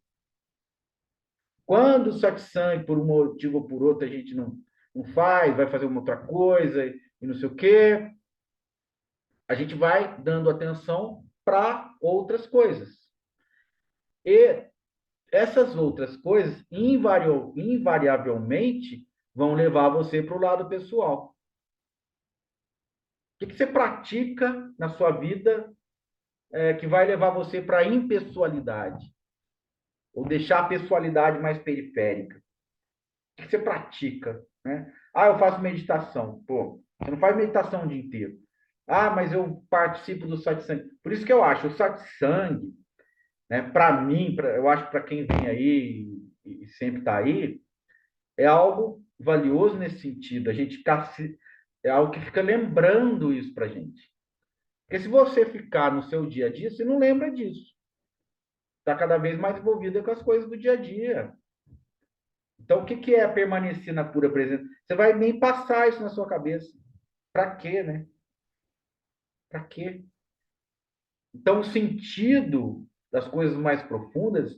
Quando o satsang, por um motivo ou por outro, a gente não faz, vai fazer uma outra coisa e não sei o quê, a gente vai dando atenção para outras coisas. E essas outras coisas, invariavelmente, vão levar você para o lado pessoal. O que você pratica na sua vida que vai levar você para a impessoalidade? Ou deixar a pessoalidade mais periférica? O que você pratica, né? Ah, eu faço meditação. Pô, você não faz meditação o dia inteiro. Ah, mas eu participo do satsang. Por isso que eu acho o satsang, né, para mim, eu acho para quem vem aí e sempre está aí, é algo valioso nesse sentido. A gente é algo que fica lembrando isso para gente. Porque se você ficar no seu dia a dia, você não lembra disso. Está cada vez mais envolvida com as coisas do dia a dia. Então, o que é permanecer na pura presença? Você vai nem passar isso na sua cabeça. Para quê, né? Para quê? Então, o sentido das coisas mais profundas,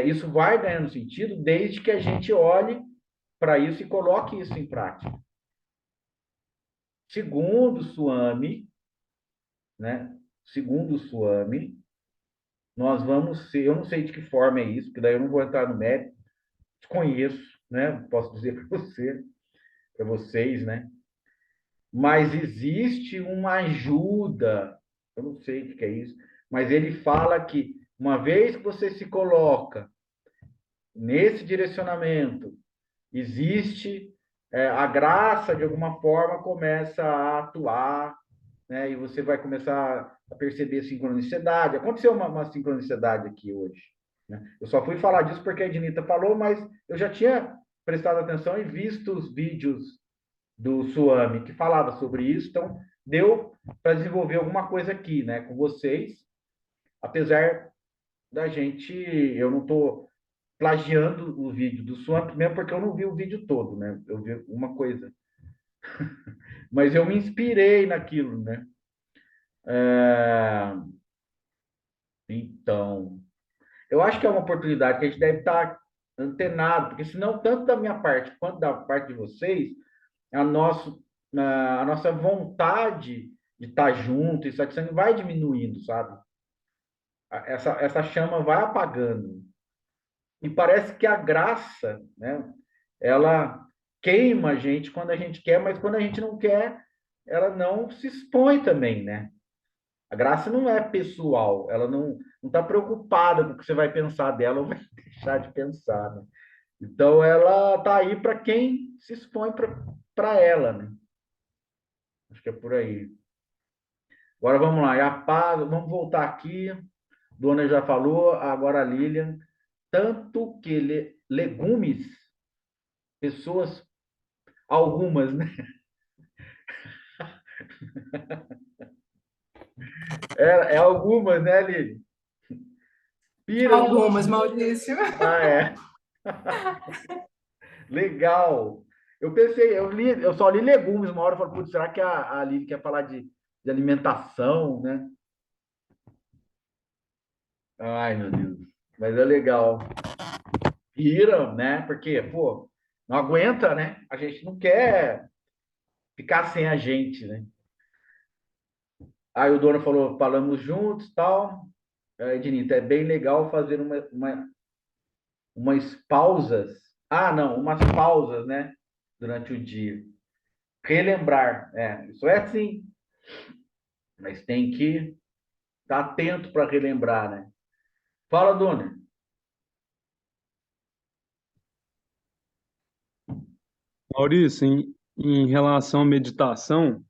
isso vai ganhando sentido desde que a gente olhe para isso e coloque isso em prática. Segundo o Swami, né? Segundo o Swami, nós vamos ser, eu não sei de que forma é isso, porque daí eu não vou entrar no mérito, desconheço, né? Posso dizer para você, para vocês, né? Mas existe uma ajuda, eu não sei o que é isso, mas ele fala que uma vez que você se coloca nesse direcionamento, existe, a graça, de alguma forma, começa a atuar, né? E você vai começar a perceber sincronicidade. Aconteceu uma sincronicidade aqui hoje, né? Eu só fui falar disso porque a Ednita falou, mas eu já tinha prestado atenção e visto os vídeos do Suami que falava sobre isso, então deu para desenvolver alguma coisa aqui, né, com vocês, apesar da gente, eu não estou plagiando o vídeo do Swamp, mesmo porque eu não vi o vídeo todo, né? Eu vi uma coisa. Mas eu me inspirei naquilo, né? É, então, eu acho que é uma oportunidade que a gente deve estar antenado, porque senão, tanto da minha parte quanto da parte de vocês, a, nosso, a nossa vontade de estar junto, isso aqui vai diminuindo, sabe? Essa chama vai apagando. E parece que a graça, né? Ela queima a gente quando a gente quer, mas quando a gente não quer, ela não se expõe também, né? A graça não é pessoal, ela não está preocupada com o que você vai pensar dela ou vai deixar de pensar, né? Então ela tá aí para quem se expõe para ela, né? Acho que é por aí. Agora vamos lá, e a paz, vamos voltar aqui. Dona já falou, agora a Lilian. Tanto que legumes, pessoas, algumas, né? É algumas, né, Lili? Piram. Algumas, Maurício. Ah, é. Legal. Eu pensei, eu só li legumes uma hora, eu falei, putz, será que a Lili quer falar de alimentação, né? Ai, meu Deus. Mas é legal. Piram, né? Porque, pô, não aguenta, né? A gente não quer ficar sem a gente, né? Aí o dono falou, falamos juntos, tal. Ednita, é bem legal fazer umas pausas. Ah, não, umas pausas, né? Durante o dia. Relembrar. Isso é assim, mas tem que estar atento para relembrar, né? Fala, dona. Maurício, em relação à meditação,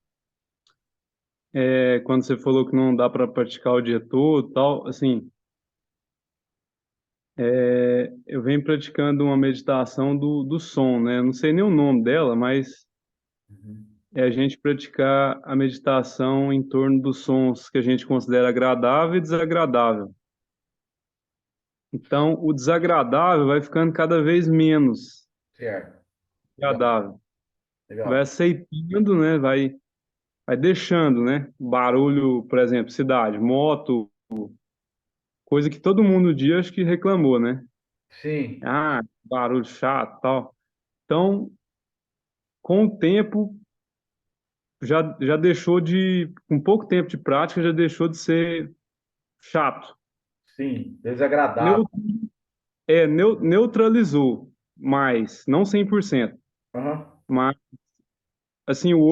quando você falou que não dá para praticar o dia todo, tal, assim, eu venho praticando uma meditação do som, né? Eu não sei nem o nome dela, mas Uhum. é a gente praticar a meditação em torno dos sons que a gente considera agradável e desagradável. Então, o desagradável vai ficando cada vez menos Certo. Legal, agradável. Vai legal. aceitando, né? Vai deixando, né? Barulho, por exemplo, cidade, moto, coisa que todo mundo no dia acho que reclamou, né? Sim. Ah, barulho chato, tal. Então, com o tempo, já deixou com pouco tempo de prática, já deixou de ser chato. Sim. Desagradável. Neu- neutralizou, mas não 100%. Aham. Mas, assim, o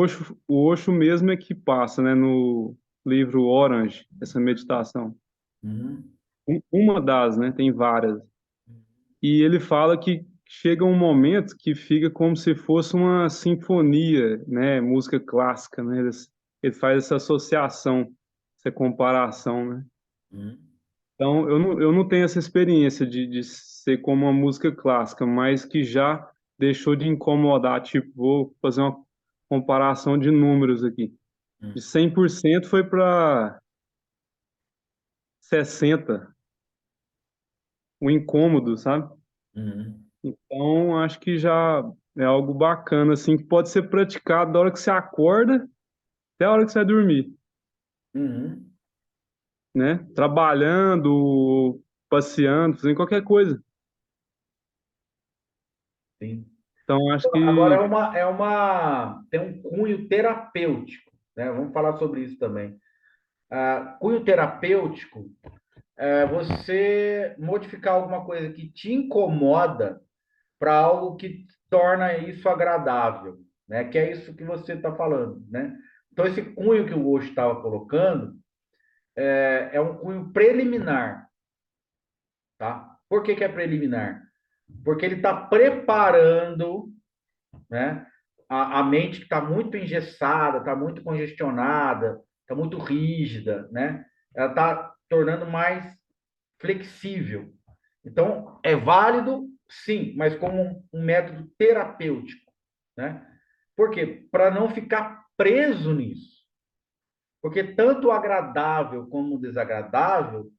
Osho mesmo é que passa, né, no livro Orange, essa meditação. Uhum. Uma das, né, tem várias. E ele fala que chega um momento que fica como se fosse uma sinfonia, né, música clássica, né? Ele faz essa associação, essa comparação, né? Uhum. Então, eu não tenho essa experiência de ser como uma música clássica, mas que já deixou de incomodar. Tipo, vou fazer uma comparação de números aqui. De Uhum. 100% foi para 60, o incômodo, sabe? Uhum. Então, acho que já é algo bacana, assim, que pode ser praticado da hora que você acorda até a hora que você vai dormir, Uhum. né? Trabalhando, passeando, fazendo qualquer coisa. Sim. Então, acho Agora que tem um cunho terapêutico, né? Vamos falar sobre isso também. Cunho terapêutico é você modificar alguma coisa que te incomoda para algo que torna isso agradável, né? Que é isso que você está falando, né? Então, esse cunho que o Osho estava colocando é um cunho preliminar, tá? Por que que é preliminar? porque ele está preparando, né, a mente que está muito engessada, está muito congestionada, está muito rígida, né? Ela está tornando mais flexível. Então, é válido, sim, mas como um método terapêutico, né? Por quê? Para não ficar preso nisso. Porque tanto o agradável como o desagradável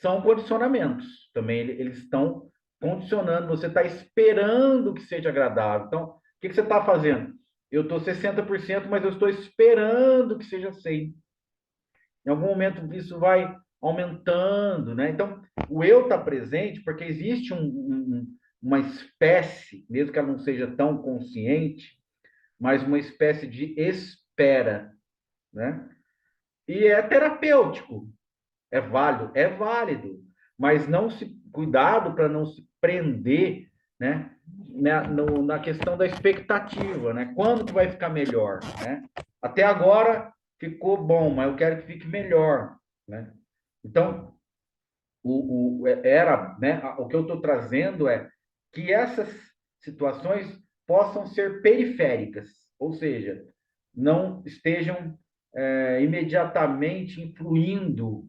são condicionamentos. Também eles estão condicionando, você está esperando que seja agradável. Então, o que você está fazendo? Eu estou 60%, mas eu estou esperando que seja 100%. Em algum momento isso vai aumentando, né? Então, o eu está presente porque existe uma espécie, mesmo que ela não seja tão consciente, mas uma espécie de espera, né? E é terapêutico, é válido, mas não se cuidado para não se prender, né? Na questão da expectativa, né? Quando que vai ficar melhor, né? Até agora ficou bom, mas eu quero que fique melhor, né? Então, né? O que eu estou trazendo é que essas situações possam ser periféricas, ou seja, não estejam imediatamente influindo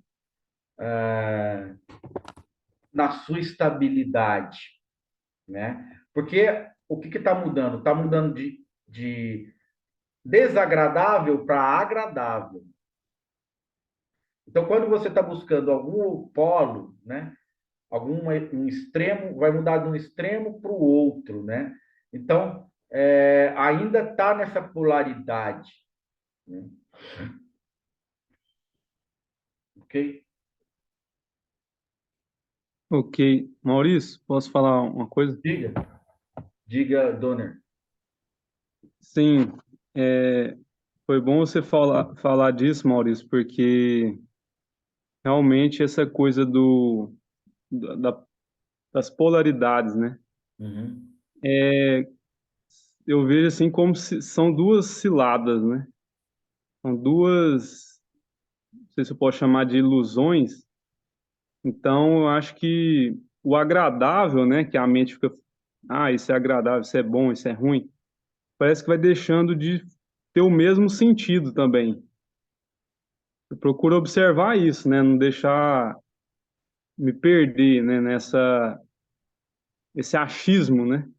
na sua estabilidade, né? Porque o que está mudando? Está mudando de desagradável para agradável. Então, quando você está buscando algum polo, né? Um extremo, vai mudar de um extremo para o outro, né? Então, ainda está nessa polaridade, né? Ok? Ok. Maurício, posso falar uma coisa? Diga, diga, Donner. Sim, foi bom você falar disso, Maurício, porque realmente essa coisa da- das polaridades, né? Uhum. Eu vejo assim como se são duas ciladas, né? São duas, não sei se eu posso chamar de ilusões. Então, eu acho que o agradável, né, que a mente fica, isso é agradável, isso é bom, isso é ruim, parece que vai deixando de ter o mesmo sentido também. Eu procuro observar isso, né, não deixar me perder, né, esse achismo, né?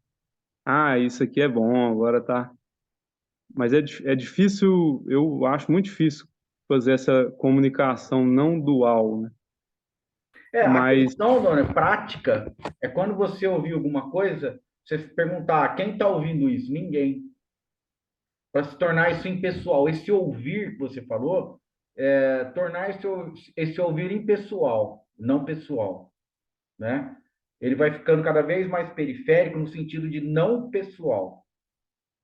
Isso aqui é bom, agora tá. Mas é difícil, eu acho muito difícil fazer essa comunicação não dual, né? A Mas, questão, Dona, prática, é quando você ouvir alguma coisa, você perguntar quem está ouvindo isso? Ninguém. Para se tornar isso impessoal. Esse ouvir que você falou, tornar esse ouvir impessoal, não pessoal, né? Ele vai ficando cada vez mais periférico no sentido de não pessoal,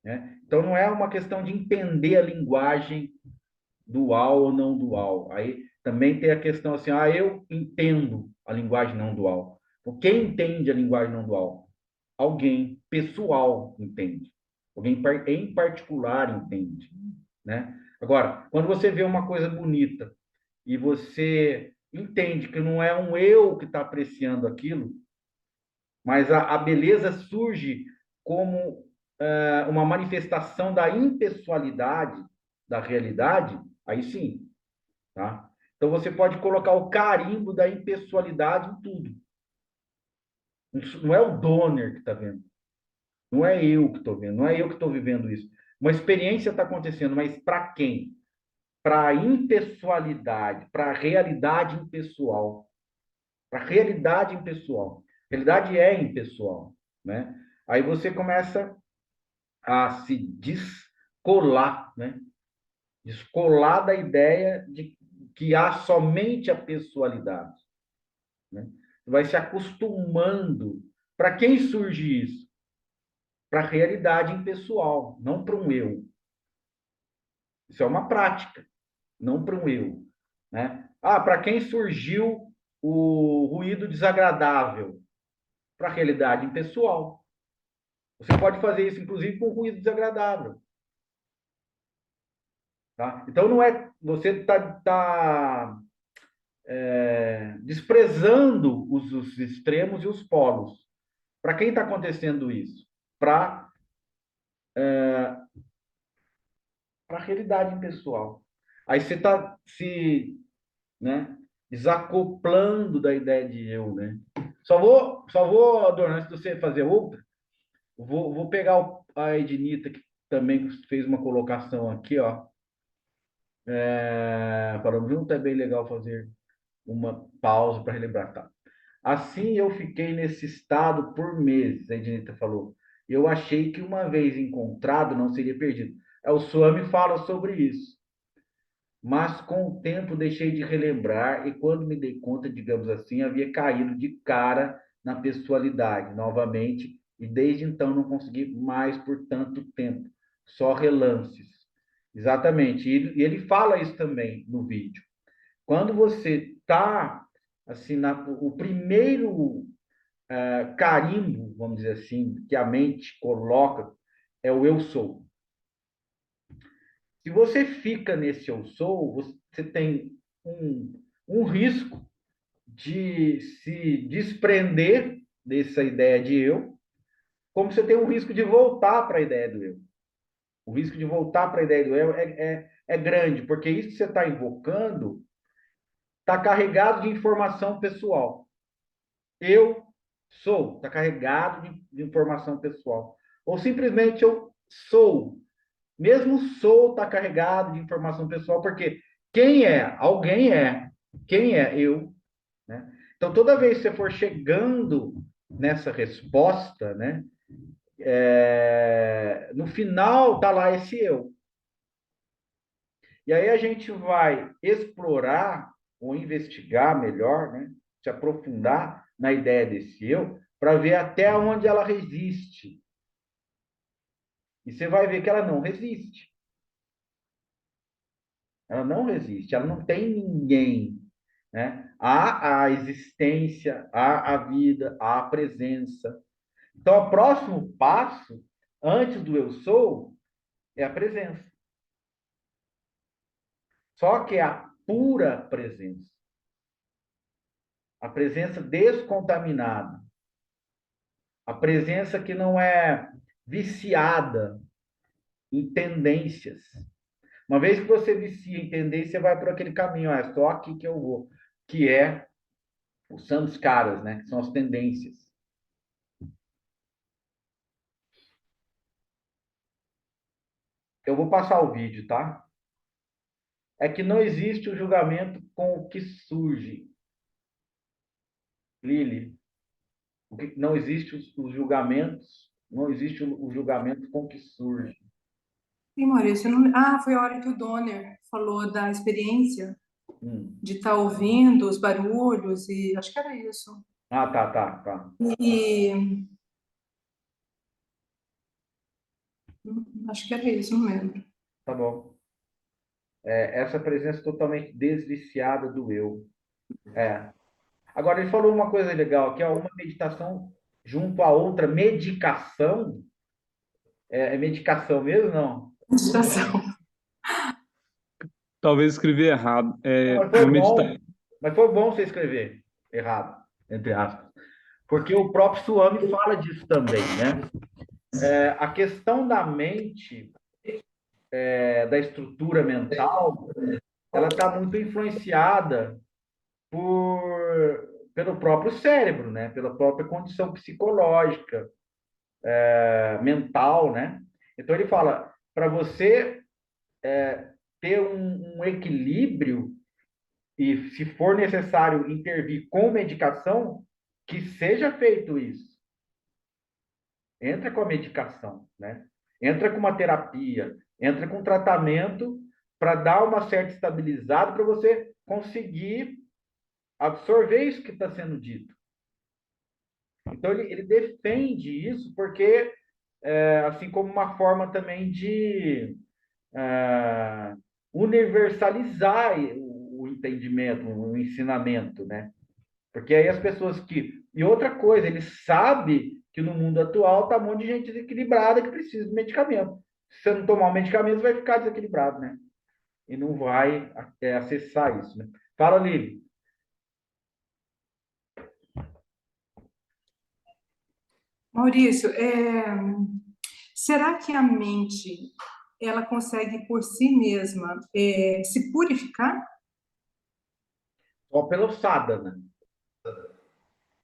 né? Então não é uma questão de entender a linguagem dual ou não dual. Aí também tem a questão assim, eu entendo a linguagem não dual. Então, quem entende a linguagem não dual? Alguém pessoal entende. Alguém em particular entende, né? Agora, quando você vê uma coisa bonita e você entende que não é um eu que está apreciando aquilo, mas a beleza surge como uma manifestação da impessoalidade da realidade, aí sim, tá? Então você pode colocar o carimbo da impessoalidade em tudo. Não é o Donner que está vendo, não é eu que estou vendo, não é eu que estou vivendo isso. Uma experiência está acontecendo, mas para quem? Para a impessoalidade, para a realidade impessoal. Para a realidade impessoal. A realidade é impessoal, né? Aí você começa a se descolar, né? Descolar da ideia de que há somente a pessoalidade, né? Vai se acostumando. Para quem surge isso? Para a realidade impessoal, não para um eu. Isso é uma prática, não para um eu, né? Para quem surgiu o ruído desagradável? Para a realidade impessoal. Você pode fazer isso, inclusive, com ruído desagradável. Tá? Então, não é. Você está desprezando os extremos e os polos. Para quem está acontecendo isso? Para a realidade pessoal. Aí você está se, né, desacoplando da ideia de eu, né? Só vou, Adorno, antes de você fazer outra, vou pegar a Ednita, que também fez uma colocação aqui, ó. Falando junto, é bem legal fazer uma pausa para relembrar, tá? Assim eu fiquei nesse estado por meses, a Ednita falou. Eu achei que uma vez encontrado não seria perdido. O Swami fala sobre isso. Mas com o tempo deixei de relembrar e quando me dei conta, digamos assim, havia caído de cara na pessoalidade novamente e desde então não consegui mais por tanto tempo, só relances. Exatamente. E ele fala isso também no vídeo. Quando você está assim, o primeiro carimbo, vamos dizer assim, que a mente coloca é o eu sou. Se você fica nesse eu sou, você tem um risco de se desprender dessa ideia de eu, como você tem um risco de voltar para a ideia do eu. O risco de voltar para a ideia do eu é grande, porque isso que você está invocando está carregado de informação pessoal. Eu sou, está carregado de informação pessoal. Ou simplesmente eu sou. Mesmo sou está carregado de informação pessoal, porque quem é? Alguém é. Quem é? Eu. Né? Então, toda vez que você for chegando nessa resposta, né, no final está lá esse eu. E aí a gente vai explorar ou investigar melhor, né, se aprofundar na ideia desse eu, para ver até onde ela resiste. E você vai ver que ela não resiste. Ela não resiste, ela não tem ninguém. Né? Há a existência, há a vida, há a presença. Então, o próximo passo, antes do eu sou, é a presença. Só que é a pura presença. A presença descontaminada. A presença que não é viciada em tendências. Uma vez que você vicia em tendência, vai por aquele caminho, é só aqui que eu vou, que é os samskaras, né? Que são as tendências. Eu vou passar o vídeo, tá? É que não existe o julgamento com o que surge. Lili, não existe os julgamentos, não existe o julgamento com o que surge. Sim, Maurício, eu não... Ah, foi a hora que o Donner falou da experiência de estar ouvindo os barulhos e acho que era isso. Ah, tá. E acho que era isso, não lembro. Tá bom. Essa presença totalmente desviciada do eu. Agora, ele falou uma coisa legal, que é uma meditação junto a outra medicação. É medicação mesmo, não? Meditação. Talvez escrevi errado. É Mas foi uma meditação. bom. Mas foi bom você escrever errado, entre aspas. Porque o próprio Swami fala disso também, né? A questão da mente, da estrutura mental, ela está muito influenciada pelo próprio cérebro, né? Pela própria condição psicológica, mental, né? Então ele fala, para você ter um equilíbrio e, se for necessário, intervir com medicação, que seja feito isso. Entra com a medicação, né? Entra com uma terapia, entra com tratamento para dar uma certa estabilizada para você conseguir absorver isso que está sendo dito. Então, ele defende isso porque, assim como uma forma também de universalizar o entendimento, o ensinamento, né? Porque aí as pessoas que... E outra coisa, ele sabe que no mundo atual está um monte de gente desequilibrada que precisa de medicamento. Se você não tomar o medicamento, você vai ficar desequilibrado, né? E não vai acessar isso, né? Fala, Lili. Maurício, será que a mente ela consegue por si mesma se purificar? Só pelo sadhana,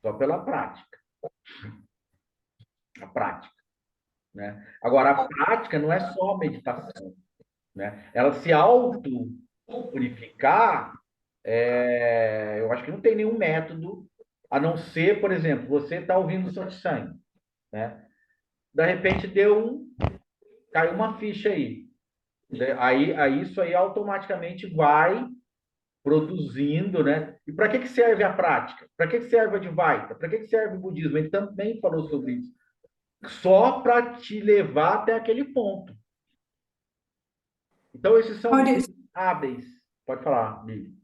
só pela prática. A prática, né? Agora, a prática não é só meditação, né? Ela se auto-purificar, eu acho que não tem nenhum método, a não ser, por exemplo, você está ouvindo o satsang, né? De repente caiu uma ficha aí. Aí isso aí automaticamente vai produzindo, né? E para que serve a prática? Para que serve a Advaita? Para que serve o budismo? Ele também falou sobre isso. Só para te levar até aquele ponto. Então, esses são meios Maurício, hábeis. Pode falar, Lili.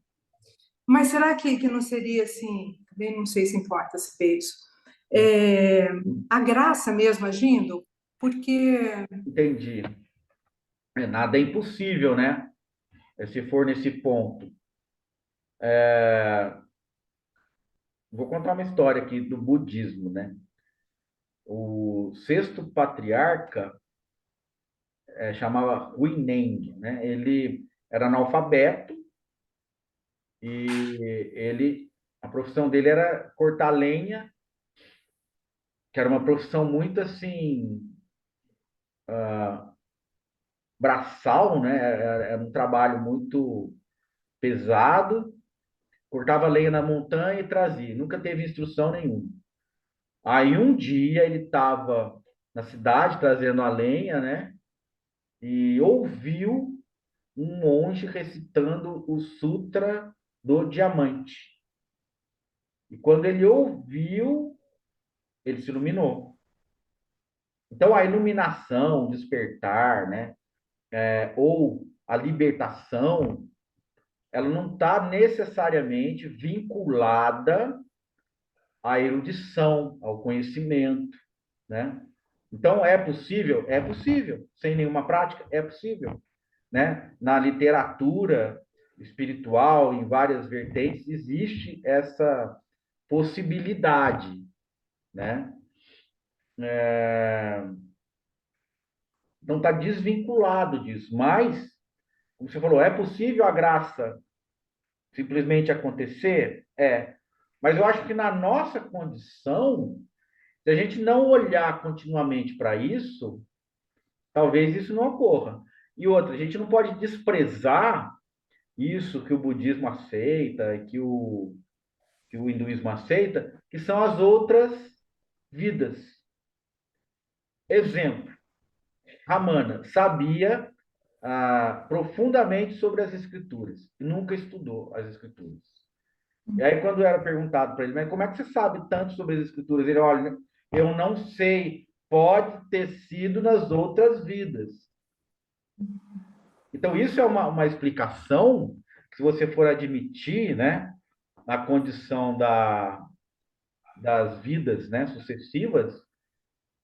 mas será que não seria assim? Também não sei se importa se fez isso. A graça mesmo agindo? Porque Entendi. Nada é impossível, né? Se for nesse ponto. Vou contar uma história aqui do budismo, né? O sexto patriarca chamava Huineng, né? Ele era analfabeto e a profissão dele era cortar lenha, que era uma profissão muito assim braçal, né? Era um trabalho muito pesado. Cortava lenha na montanha e trazia. Nunca teve instrução nenhuma. Aí um dia ele estava na cidade trazendo a lenha, né? E ouviu um monge recitando o Sutra do Diamante. E quando ele ouviu, ele se iluminou. Então a iluminação, o despertar, né? Ou a libertação, ela não está necessariamente vinculada à erudição, ao conhecimento, né? Então, é possível? É possível. Sem nenhuma prática? É possível, né? Na literatura espiritual, em várias vertentes, existe essa possibilidade, né? Não está desvinculado disso, mas, como você falou, é possível a graça simplesmente acontecer? É. Mas eu acho que na nossa condição, se a gente não olhar continuamente para isso, talvez isso não ocorra. E outra, a gente não pode desprezar isso que o budismo aceita, que o hinduísmo aceita, que são as outras vidas. Exemplo, Ramana sabia profundamente sobre as escrituras, nunca estudou as escrituras. E aí, quando era perguntado para ele, mas como é que você sabe tanto sobre as escrituras? Ele, olha, eu não sei, pode ter sido nas outras vidas. Então, isso é uma explicação que, se você for admitir, né, na condição das vidas, né, sucessivas,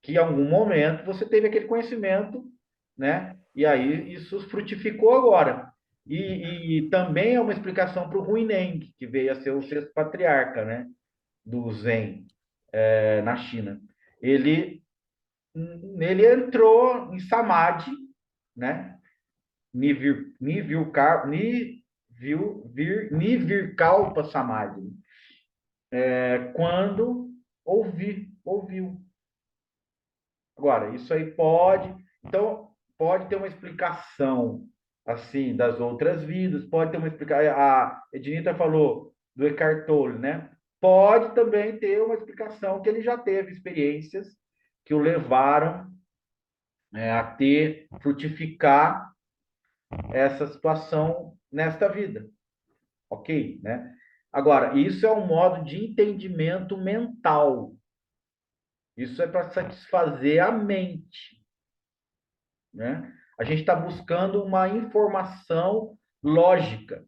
que em algum momento você teve aquele conhecimento, né, e aí isso frutificou agora. E também é uma explicação para o Huineng, que veio a ser o sexto patriarca, né, do Zen, na China. Ele entrou em Samadhi, né, Nivirkalpa Samadhi, quando ouviu. Agora, isso aí então, pode ter uma explicação, assim, das outras vidas, pode ter uma explicação, a Ednita falou do Eckhart Tolle, né? Pode também ter uma explicação que ele já teve experiências que o levaram a frutificar essa situação nesta vida, ok? Né? Agora, isso é um modo de entendimento mental. Isso é para satisfazer a mente, né? A gente está buscando uma informação lógica,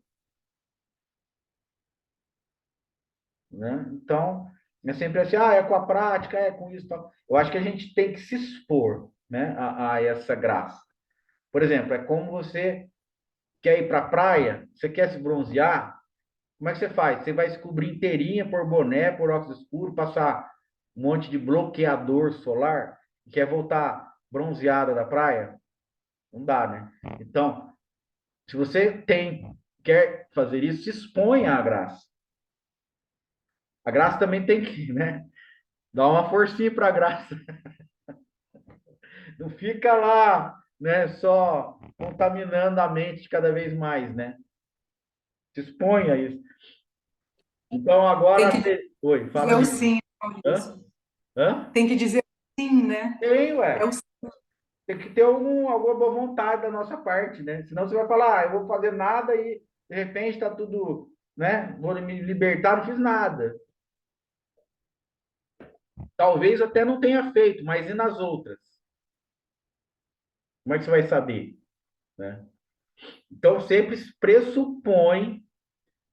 né? Então, é sempre assim, é com a prática, é com isso, tal. Eu acho que a gente tem que se expor, né, a essa graça. Por exemplo, é como você quer ir para a praia, você quer se bronzear, como é que você faz? Você vai se cobrir inteirinha, por boné, por óculos escuros, passar um monte de bloqueador solar e quer voltar bronzeada da praia? Não dá, né? Então, se você quer fazer isso, se exponha à graça. A graça também tem que, né? Dar uma forcinha para a graça. Não fica lá, né? Só contaminando a mente cada vez mais, né? Se exponha a isso. Então, Tem agora... que Oi, dizer fala o aí. sim, Hã? Maurício. Hã? Tem que dizer o sim, né? Tem, É o ué. Tem que ter alguma boa vontade da nossa parte, né? Senão você vai falar, eu vou fazer nada e de repente está tudo, né? Vou me libertar, não fiz nada. Talvez até não tenha feito, mas e nas outras? Como é que você vai saber, né? Então sempre pressupõe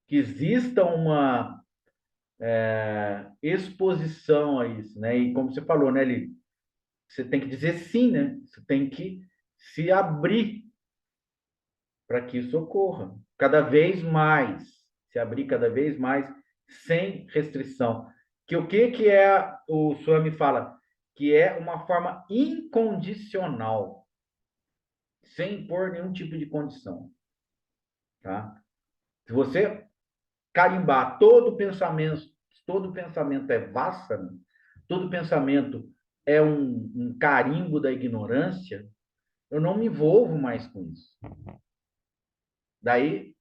que exista uma exposição a isso, né? E como você falou, né, Lili? Você tem que dizer sim, né? Você tem que se abrir para que isso ocorra. Cada vez mais, se abrir cada vez mais, sem restrição. Que o que é, o Swami fala? Que é uma forma incondicional, sem impor nenhum tipo de condição. Tá? Se você carimbar todo pensamento é vassana, todo pensamento é um carimbo da ignorância, eu não me envolvo mais com isso. Daí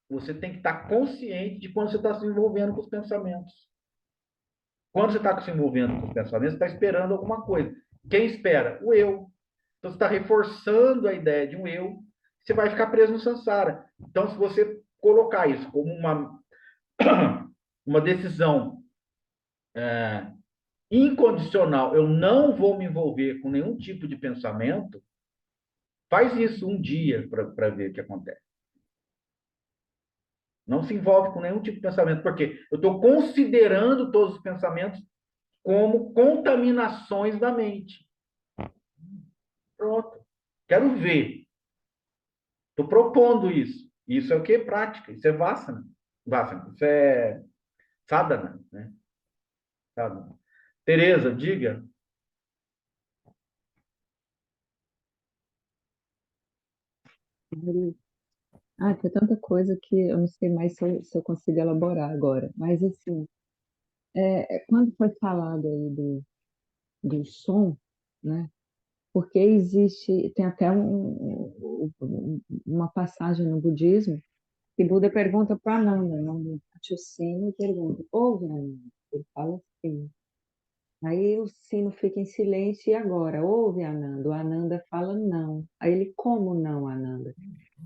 você tem que estar consciente de quando você está se envolvendo com os pensamentos. Quando você está se envolvendo com os pensamentos, você está esperando alguma coisa. Quem espera? O eu. Então você está reforçando a ideia de um eu, você vai ficar preso no samsara. Então, se você colocar isso como uma decisão incondicional, eu não vou me envolver com nenhum tipo de pensamento, faz isso um dia para ver o que acontece. Não se envolve com nenhum tipo de pensamento, porque eu estou considerando todos os pensamentos como contaminações da mente. Pronto. Quero ver. Estou propondo isso. Isso é o que? Prática. Isso é vassana. Vassana. Isso é sadhana, né? Sadhana. Tereza, diga. Tem tanta coisa que eu não sei mais se eu consigo elaborar agora. Mas, assim, quando foi falado aí do som, né? Porque tem até uma passagem no budismo que Buda pergunta para Ananda, não bate o sino e pergunta, ouve, Ananda? Ele fala assim. Aí o sino fica em silêncio e agora, ouve, Ananda? O Ananda fala não. Aí ele, como não, Ananda?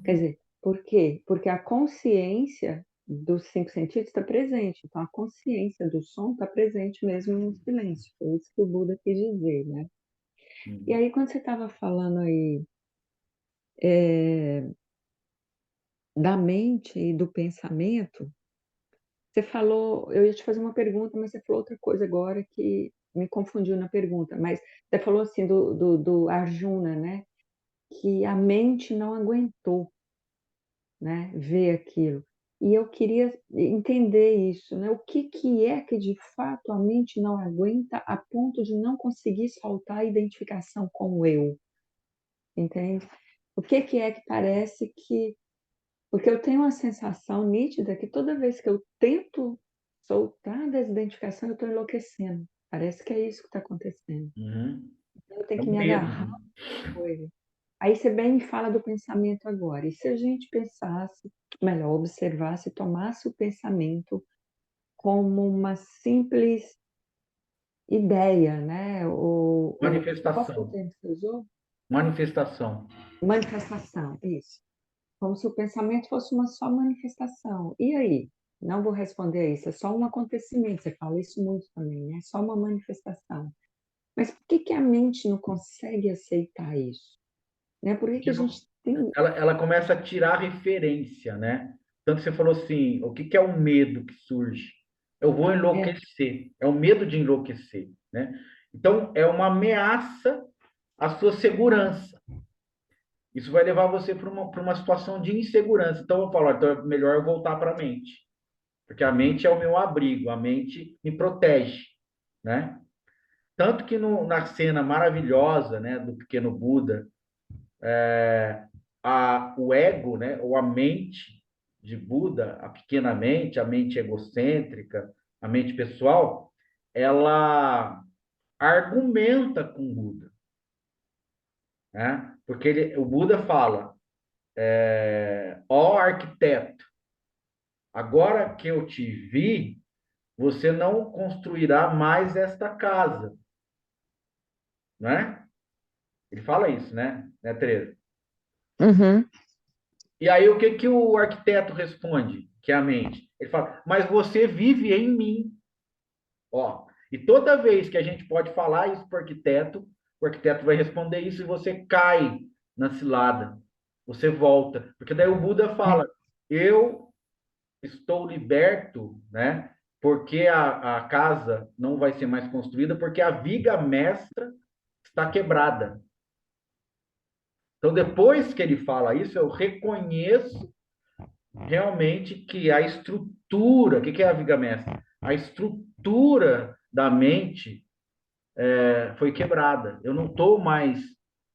Quer dizer, por quê? Porque a consciência dos cinco sentidos está presente. Então, a consciência do som está presente mesmo no silêncio. Foi isso que o Buda quis dizer, né? E aí, quando você estava falando aí da mente e do pensamento, você falou, eu ia te fazer uma pergunta, mas você falou outra coisa agora que me confundiu na pergunta. Mas você falou assim do Arjuna, né? Que a mente não aguentou, né, ver aquilo. E eu queria entender isso, né? O que é que de fato a mente não aguenta a ponto de não conseguir soltar a identificação com o eu, entende? O que é que parece que... Porque eu tenho uma sensação nítida que toda vez que eu tento soltar a desidentificação, eu estou enlouquecendo. Parece que é isso que está acontecendo. Uhum. Eu tenho É que um me medo. agarrar a coisa. Aí você bem me fala do pensamento agora. E se a gente pensasse, melhor, observasse, tomasse o pensamento como uma simples ideia, né? Qual foi o Manifestação. termo que você usou? Manifestação. Manifestação, isso. Como se o pensamento fosse uma só manifestação. E aí? Não vou responder a isso, é só um acontecimento. Você fala isso muito também, né? É só uma manifestação. Mas por que a mente não consegue aceitar isso? Né? Por que a gente tem... Ela começa a tirar referência, né? Tanto que você falou assim, o que é o medo que surge? Eu vou enlouquecer. É o medo de enlouquecer, né? Então, é uma ameaça à sua segurança. Isso vai levar você para uma situação de insegurança. Então, eu falo, então é melhor eu voltar para a mente. Porque a mente é o meu abrigo, a mente me protege, né? Tanto que na cena maravilhosa, né, do Pequeno Buda, o ego, né, ou a mente de Buda, a pequena mente, a mente egocêntrica, a mente pessoal, ela argumenta com Buda, né? Porque o Buda fala, ó arquiteto, agora que eu te vi, você não construirá mais esta casa, né? Ele fala isso, né, Tereza? Uhum. E aí o que que o arquiteto responde? Que é a mente. Ele fala, mas você vive em mim. Ó, e toda vez que a gente pode falar isso para o arquiteto vai responder isso e você cai na cilada. Você volta. Porque daí o Buda fala, eu estou liberto, né? Porque a casa não vai ser mais construída, porque a viga mestra está quebrada. Então, depois que ele fala isso, eu reconheço realmente que a estrutura, o que é a viga mestra? A estrutura da mente foi quebrada. Eu não estou mais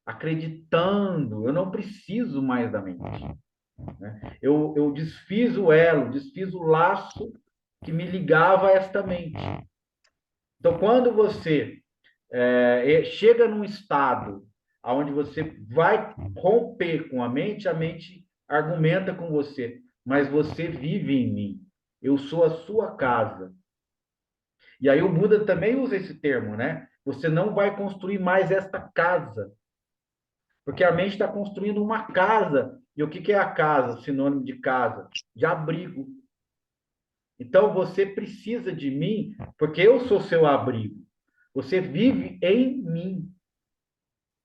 acreditando, eu não preciso mais da mente. Né? Eu desfiz o elo, desfiz o laço que me ligava a esta mente. Então, quando você chega num estado onde você vai romper com a mente argumenta com você, mas você vive em mim. Eu sou a sua casa. E aí o Buda também usa esse termo, né? Você não vai construir mais esta casa, porque a mente está construindo uma casa. E o que que é a casa? Sinônimo de casa? De abrigo. Então você precisa de mim, porque eu sou seu abrigo. Você vive em mim.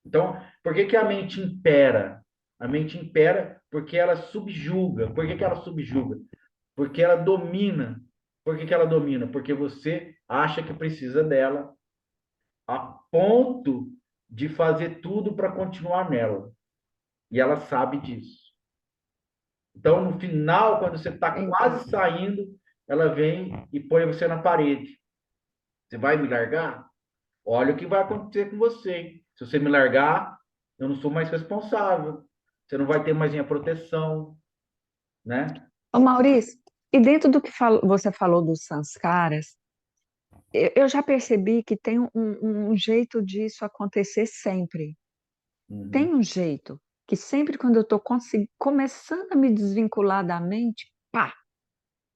Então, por que que a mente impera? A mente impera porque ela subjuga. Por que que ela subjuga? Porque ela domina. Por que que ela domina? Porque você acha que precisa dela a ponto de fazer tudo para continuar nela. E ela sabe disso. Então, no final, quando você está quase saindo, ela vem e põe você na parede. Você vai me largar? Olha o que vai acontecer com você. Se você me largar, eu não sou mais responsável. Você não vai ter mais minha proteção, né? Ô, Maurício, e dentro do que você falou dos sanskaras, eu já percebi que tem um jeito disso acontecer sempre. Uhum, Tem um jeito que sempre quando eu estou começando a me desvincular da mente, pá,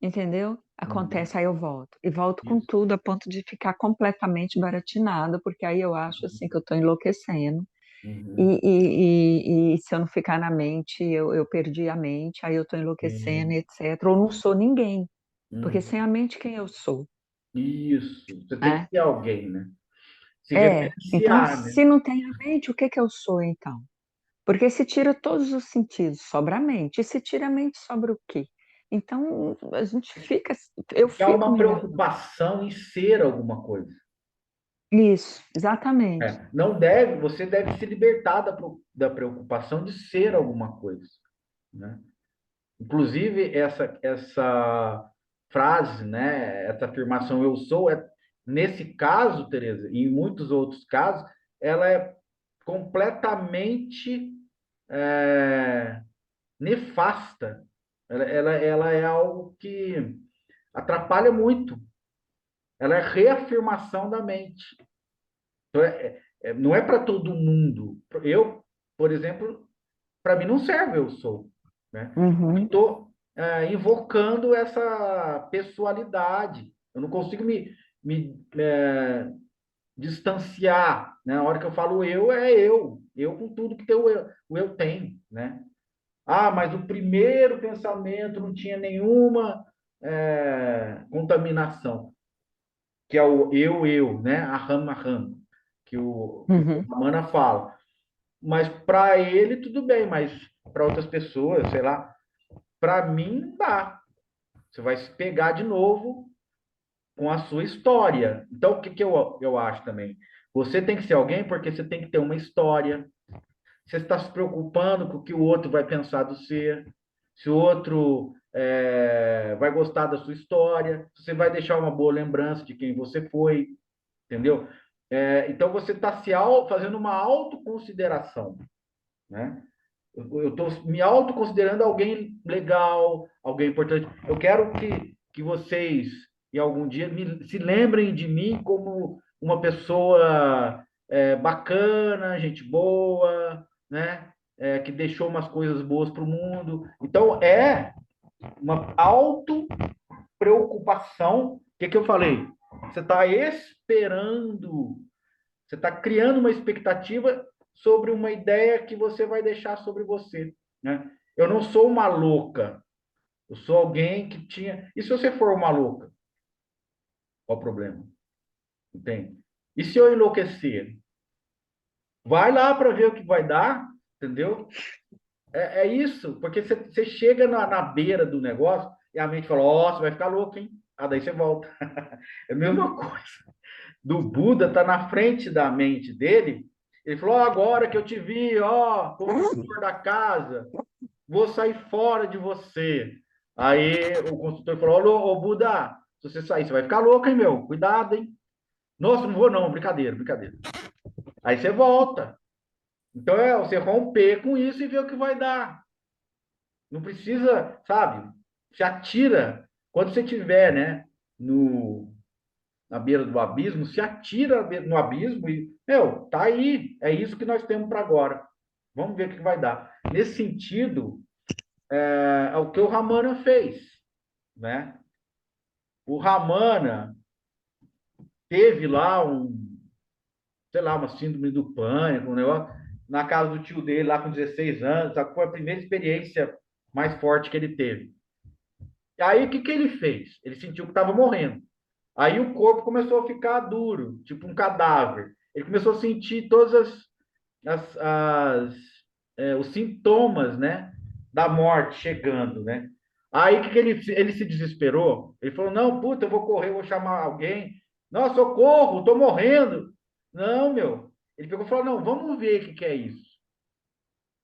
entendeu? uhum, Acontece, aí eu volto. E volto com isso. tudo a ponto de ficar completamente baratinada, porque aí eu acho assim que eu estou enlouquecendo. Uhum, E se eu não ficar na mente, eu perdi a mente, aí eu estou enlouquecendo, sim, etc. Ou não sou ninguém, porque uhum. sem a mente, quem eu sou? Isso. Você tem que Né? ser alguém, né? Se Então, referenciar, né? se não tem a mente, o que que eu sou então? Porque se tira todos os sentidos, sobra a mente. E se tira a mente, sobra o quê? Então, a gente fica, eu Porque há fico uma me imaginando. preocupação em ser alguma coisa. Isso, exatamente. Não deve, você deve se libertar da preocupação de ser alguma coisa, né? Inclusive, essa frase, né, essa afirmação eu sou, nesse caso, Tereza, e em muitos outros casos, ela é completamente é, nefasta. Ela é algo que atrapalha muito. Ela é reafirmação da mente. Então, não é para todo mundo. Eu, por exemplo, para mim não serve eu sou, né? Uhum. Estou invocando essa pessoalidade. Eu não consigo me distanciar, né? Na hora que eu falo eu, é eu com tudo que o eu tem, né? Ah, mas o primeiro pensamento não tinha nenhuma contaminação, que é o eu, né? Aham, que o Uhum. Ramana fala. Mas para ele tudo bem, mas para outras pessoas, sei lá, para mim não dá. Você vai se pegar de novo com a sua história. Então, o que, que eu acho também? Você tem que ser alguém porque você tem que ter uma história. Você está se preocupando com o que o outro vai pensar do ser, se o outro vai gostar da sua história, se você vai deixar uma boa lembrança de quem você foi, entendeu? Então você está fazendo uma autoconsideração, né? Eu estou me autoconsiderando alguém legal, alguém importante. Eu quero que vocês, em algum dia, se lembrem de mim como uma pessoa bacana, gente boa, né? Que deixou umas coisas boas para o mundo. Então, é uma autopreocupação. O que eu falei? Você está esperando, você está criando uma expectativa sobre uma ideia que você vai deixar sobre você, né? Eu não sou uma louca, eu sou alguém que tinha. E se você for uma louca, qual o problema? Entende? E se eu enlouquecer? Vai lá para ver o que vai dar, entendeu? É isso, porque você chega na beira do negócio e a mente fala: Ó, você vai ficar louco, hein? Ah, daí você volta. É a mesma coisa. Do Buda está na frente da mente dele. Ele falou: oh, agora que eu te vi, ó, como senhor da casa, vou sair fora de você. Aí o consultor falou: ô Buda, se você sair, você vai ficar louco, hein, meu? Cuidado, hein? Nossa, não vou não, brincadeira, brincadeira. Aí você volta. Então você romper com isso e ver o que vai dar. Não precisa, sabe? Se atira. Quando você tiver, né, na beira do abismo, se atira no abismo e, meu, tá aí, é isso que nós temos para agora. Vamos ver o que vai dar. Nesse sentido, é o que o Ramana fez, né? O Ramana teve lá sei lá, uma síndrome do pânico, um negócio, na casa do tio dele, lá com 16 anos, sabe? Foi a primeira experiência mais forte que ele teve. Aí, o que ele fez? Ele sentiu que estava morrendo. Aí o corpo começou a ficar duro, tipo um cadáver. Ele começou a sentir todas os sintomas, né, da morte chegando, né? Aí o que ele se desesperou? Ele falou: não, puta, eu vou correr, vou chamar alguém. Não, socorro, tô morrendo. Não, meu. Ele pegou e falou: não, vamos ver o que é isso.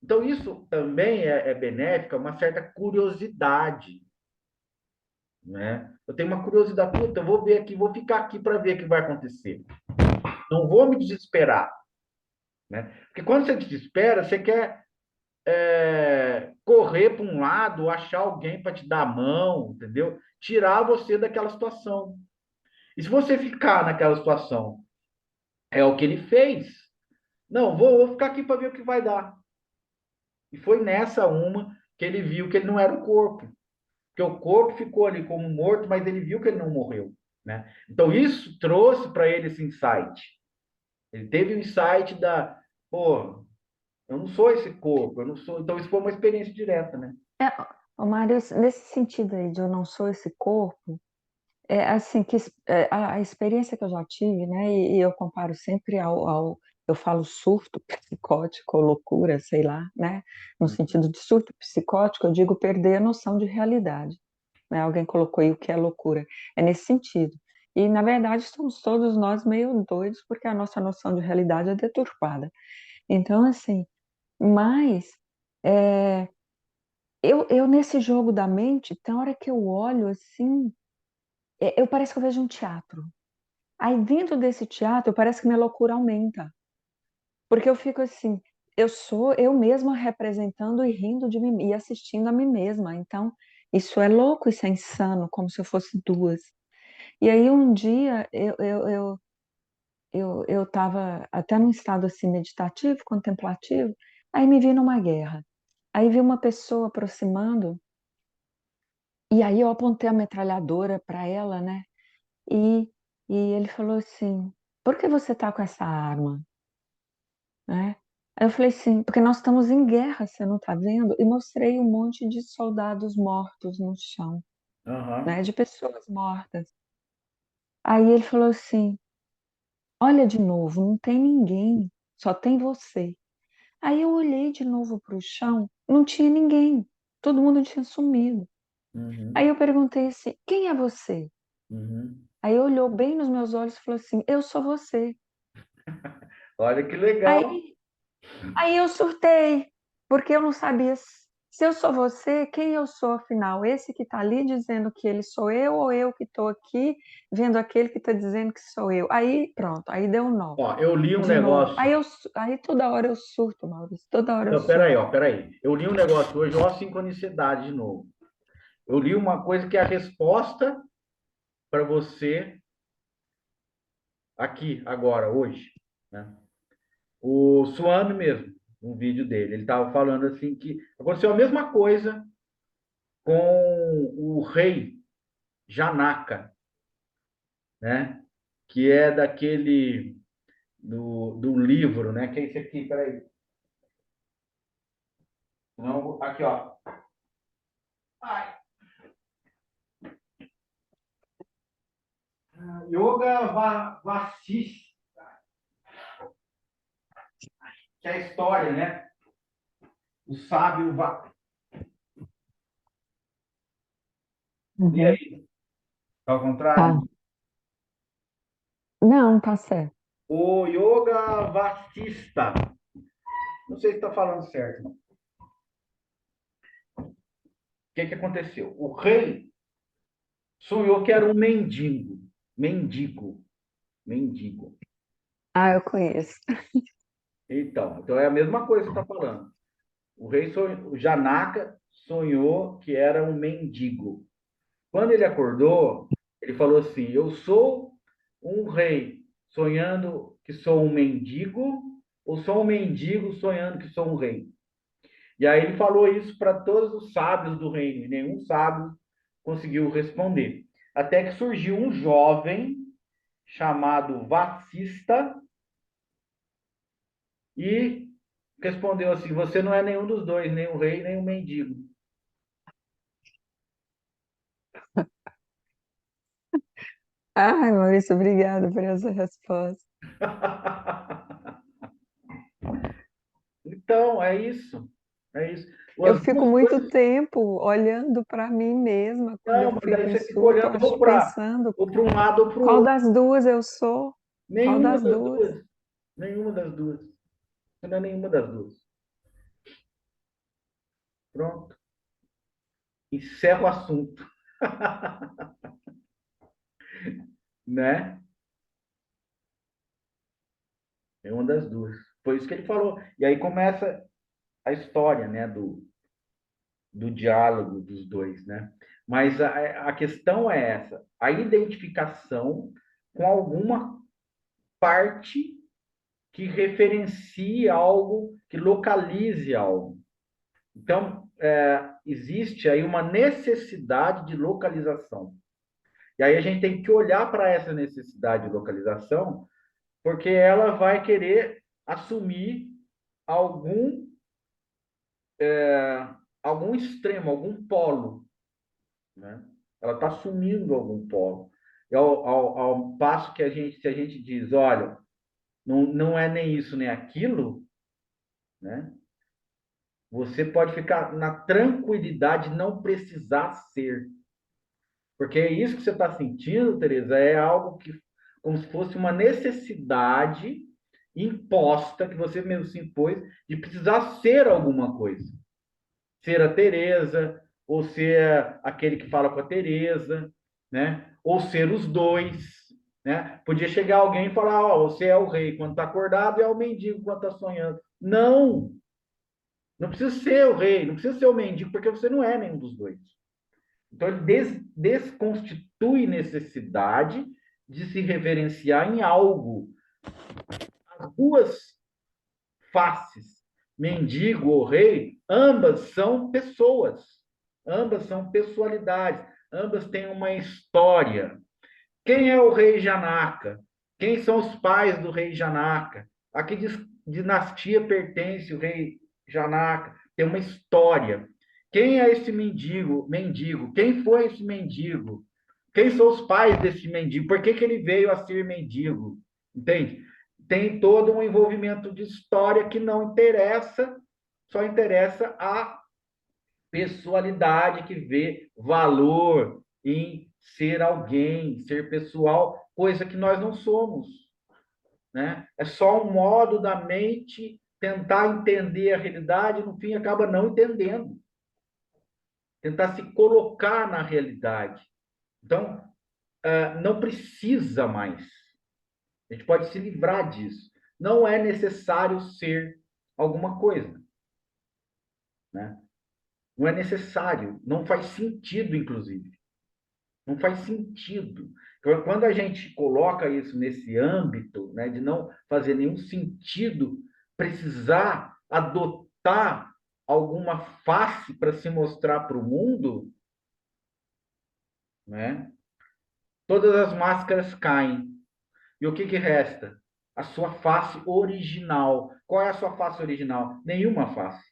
Então, isso também é benéfico, uma certa curiosidade, né? Eu tenho uma curiosidade, puta, eu vou ver aqui, vou ficar aqui para ver o que vai acontecer. Não vou me desesperar, né? Porque quando você desespera, você quer correr para um lado, achar alguém para te dar a mão, entendeu? Tirar você daquela situação. E se você ficar naquela situação, é o que ele fez. Não, vou ficar aqui para ver o que vai dar. E foi nessa uma que ele viu que ele não era o corpo. Porque o corpo ficou ali como morto, mas ele viu que ele não morreu, né? Então isso trouxe para ele esse insight. Ele teve o insight pô, eu não sou esse corpo, eu não sou. Então isso foi uma experiência direta, né? É, ô Mário, nesse sentido aí de eu não sou esse corpo, é assim que a experiência que eu já tive, né, e eu comparo sempre eu falo surto psicótico ou loucura, sei lá, né, no sentido de surto psicótico, eu digo perder a noção de realidade, né, alguém colocou aí o que é loucura, é nesse sentido. E, na verdade, somos todos nós meio doidos porque a nossa noção de realidade é deturpada. Então, assim, mas é, eu nesse jogo da mente, tem hora que eu olho assim, eu parece que eu vejo um teatro. Aí, vindo desse teatro, parece que minha loucura aumenta. Porque eu fico assim, eu sou eu mesma representando e rindo de mim e assistindo a mim mesma. Então, isso é louco, isso é insano, como se eu fosse duas. E aí, um dia, eu estava até num estado assim meditativo, contemplativo, aí me vi numa guerra. Aí vi uma pessoa aproximando, e aí eu apontei a metralhadora para ela, né? E, e ele falou assim: por que você está com essa arma? Né? Aí eu falei assim: porque nós estamos em guerra, você não está vendo? E mostrei um monte de soldados mortos no chão, né? Uhum. De pessoas mortas. Aí ele falou assim: olha de novo, não tem ninguém, só tem você. Aí eu olhei de novo para o chão, não tinha ninguém, todo mundo tinha sumido. Aí Uhum. eu perguntei assim: quem é você? Uhum. Aí olhou bem nos meus olhos e falou assim: eu sou você. Olha que legal. Aí, aí eu surtei, porque eu não sabia Se eu sou você, quem eu sou afinal? Esse que está ali dizendo que ele sou eu ou eu que estou aqui vendo aquele que está dizendo que sou eu? Aí pronto, aí deu um nó. Ó, eu li um De novo. negócio. Aí toda hora eu surto, Maurício, toda hora eu Não, peraí, surto. ó, peraí. Eu li um negócio hoje, ó, a sincronicidade de novo. Eu li uma coisa que é a resposta para você aqui, agora, hoje, né? O Swami mesmo, um vídeo dele, ele estava falando assim que aconteceu a mesma coisa com o rei Janaka, né? Que é daquele do livro, né? Que é esse aqui, peraí. Não, aqui, ó. Ai. Yoga Vasista, que é a história, né? O sábio E aí? Tá ao contrário? Tá. Não, tá certo. O Yoga Vasista. Não sei se está falando certo, não. O que aconteceu? O rei sonhou que era um mendigo. Mendigo. Mendigo. Ah, eu conheço. Então é a mesma coisa que você está falando. O rei sonhou, o Janaka sonhou que era um mendigo. Quando ele acordou, ele falou assim: eu sou um rei sonhando que sou um mendigo, ou sou um mendigo sonhando que sou um rei? E aí ele falou isso para todos os sábios do reino, e nenhum sábio conseguiu responder. Até que surgiu um jovem chamado Vacista e respondeu assim: você não é nenhum dos dois, nem o rei, nem o mendigo. Ai, Maurício, obrigada por essa resposta. Então, é isso. É isso. Eu As fico duas muito coisas. tempo olhando para mim mesma quando Não, eu mas fico daí em você fica surto, olhando acho, pensando ou para um lado ou para o qual outro. das duas eu sou, qual Nenhuma das das duas. duas. Nenhuma das duas. Não é nenhuma das duas. Pronto. Encerra o assunto. Né? É uma das duas. Foi isso que ele falou. E aí começa a história, né, do diálogo dos dois, né? Mas a questão é essa: a identificação com alguma parte que referencie algo, que localize algo. Então, existe aí uma necessidade de localização. E aí a gente tem que olhar para essa necessidade de localização, porque ela vai querer assumir algum algum extremo, algum polo, né? Ela está assumindo algum polo. E ao passo que se a gente diz, olha, não é nem isso nem aquilo, né? Você pode ficar na tranquilidade de não precisar ser. Porque é isso que você está sentindo, Tereza, é algo que, como se fosse uma necessidade imposta, que você mesmo se impôs, de precisar ser alguma coisa. Ser a Tereza, ou ser aquele que fala com a Tereza, né? Ou ser os dois, né? Podia chegar alguém e falar, ó, você é o rei quando está acordado e é o mendigo quando está sonhando. Não! Não precisa ser o rei, não precisa ser o mendigo, porque você não é nenhum dos dois. Então, ele desconstitui necessidade de se reverenciar em algo. As duas faces, mendigo ou rei, ambas são pessoas, ambas são pessoalidades, ambas têm uma história. Quem é o rei Janaka? Quem são os pais do rei Janaka? A que dinastia pertence o rei Janaka? Tem uma história. Quem é esse mendigo? Mendigo. Quem foi esse mendigo? Quem são os pais desse mendigo? Por que ele veio a ser mendigo? Entende? Tem todo um envolvimento de história que não interessa, só interessa a pessoalidade que vê valor em ser alguém, ser pessoal, coisa que nós não somos, né? É só um modo da mente tentar entender a realidade e no fim acaba não entendendo, tentar se colocar na realidade. Então, não precisa mais. A gente pode se livrar disso. Não é necessário ser alguma coisa, né? Não é necessário, não faz sentido, inclusive. Não faz sentido. Quando a gente coloca isso nesse âmbito, né, de não fazer nenhum sentido precisar adotar alguma face para se mostrar para o mundo, né, todas as máscaras caem. E o que que resta? A sua face original. Qual é a sua face original? Nenhuma face.